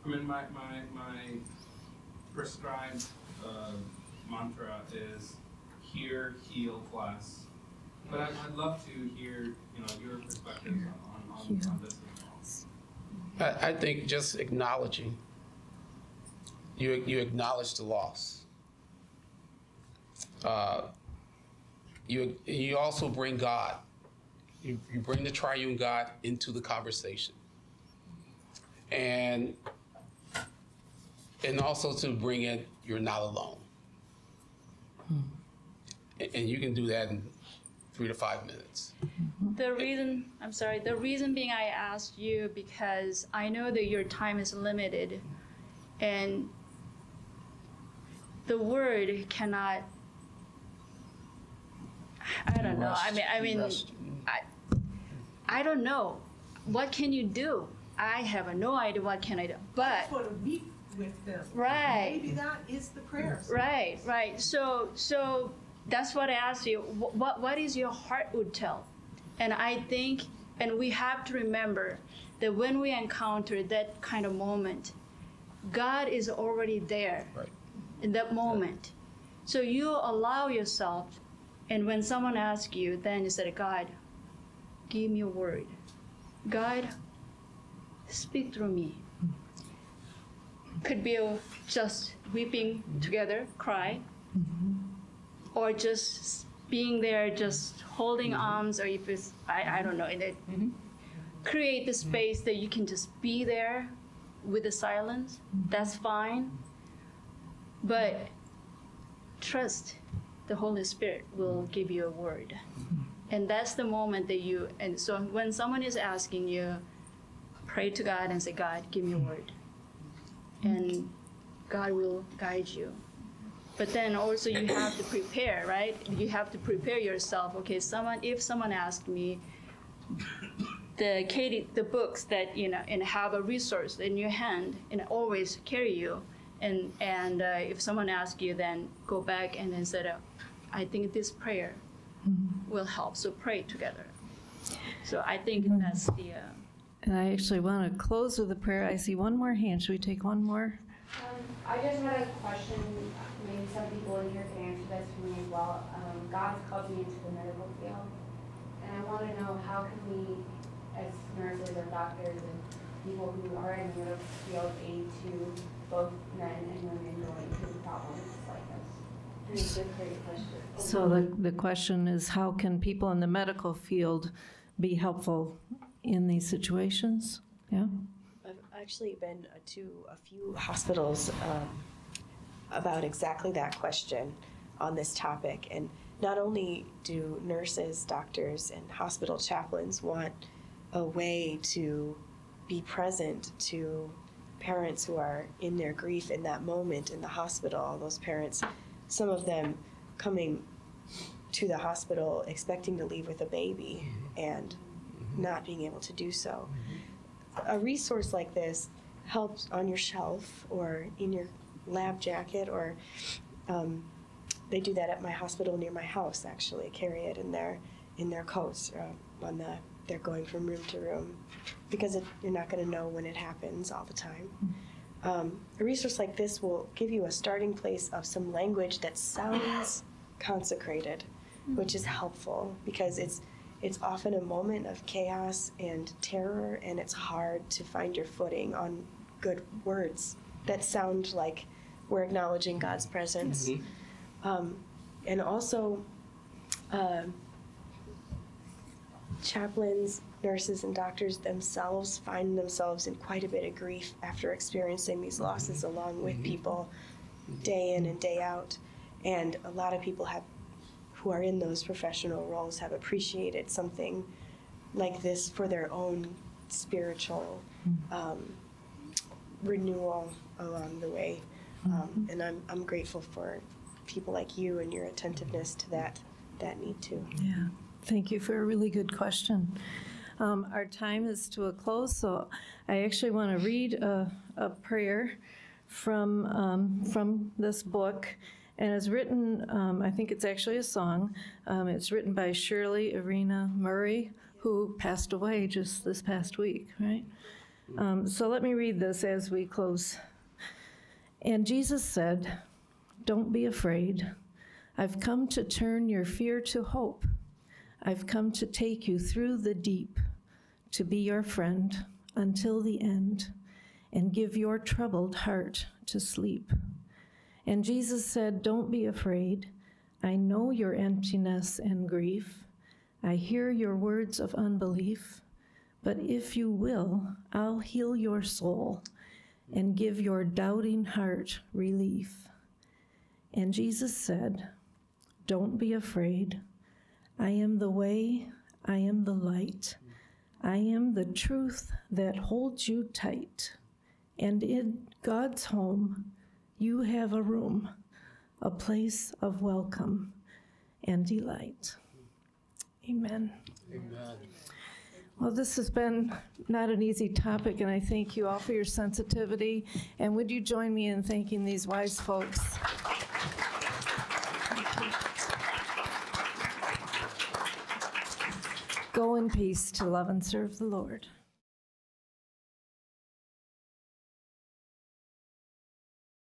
I mean, my prescribed mantra is hear, heal, bless. But I'd love to hear, you know, your perspective on this as well. I think just acknowledging. You acknowledge the loss. You also bring God. You bring the triune God into the conversation. And also to bring in, you're not alone. And you can do that in 3 to 5 minutes. The reason being I asked you because I know that your time is limited and the word cannot, I don't know. I don't know. What can you do? I have no idea what can I do. But I just want to meet with them. Right. Maybe that is the prayer. Right. So that's what I asked you. What is your heart would tell? And I think, and we have to remember that when we encounter that kind of moment, God is already there. Right. In that moment. So you allow yourself, and when someone asks you, then you say, God, give me a word. God, speak through me. Could be just weeping together, cry, or just being there, just holding arms, or if it's, I don't know, create the space that you can just be there with the silence, that's fine. But trust the Holy Spirit will give you a word. And that's the moment that and so when someone is asking you, pray to God and say, God, give me a word. And God will guide you. But then also you have to prepare, right? You have to prepare yourself. Okay, if someone asked me, the books that, you know, and have a resource in your hand and always carry you. And if someone asks you, then go back and then say, I think this prayer will help. So pray together. So I think that's the. And I actually want to close with a prayer. I see one more hand. Should we take one more? I just had a question. Maybe some people in here can answer this for me as well. God's called me into the medical field, and I want to know how can we, as nurses or doctors and people who are in the medical field, aid to both men and women going through problems like this. That's a great question. So the question is, how can people in the medical field be helpful in these situations? Yeah. I've actually been to a few hospitals about exactly that question on this topic. And not only do nurses, doctors, and hospital chaplains want a way to be present to parents who are in their grief in that moment in the hospital, those parents, some of them coming to the hospital expecting to leave with a baby and not being able to do so. A resource like this helps on your shelf or in your lab jacket, or they do that at my hospital near my house, actually, carry it in their coats when they're going from room to room, because you're not going to know when it happens all the time. A resource like this will give you a starting place of some language that sounds consecrated, which is helpful, because it's often a moment of chaos and terror, and it's hard to find your footing on good words that sound like we're acknowledging God's presence. And also, chaplains, nurses, and doctors themselves find themselves in quite a bit of grief after experiencing these losses along with people day in and day out. And a lot of people who are in those professional roles have appreciated something like this for their own spiritual renewal along the way. And I'm grateful for people like you and your attentiveness to that need too. Yeah, thank you for a really good question. Our time is to a close, so I actually want to read a prayer from this book. And it's written, I think it's actually a song. It's written by Shirley Arena Murray, who passed away just this past week, right? So let me read this as we close. And Jesus said, "Don't be afraid. I've come to turn your fear to hope. I've come to take you through the deep, to be your friend until the end, and give your troubled heart to sleep." And Jesus said, "Don't be afraid. I know your emptiness and grief. I hear your words of unbelief. But if you will, I'll heal your soul and give your doubting heart relief." And Jesus said, "Don't be afraid. I am the way, I am the light. I am the truth that holds you tight. And in God's home, you have a room, a place of welcome and delight." Amen. Amen. Well, this has been not an easy topic, and I thank you all for your sensitivity. And would you join me in thanking these wise folks? Go in peace to love and serve the Lord.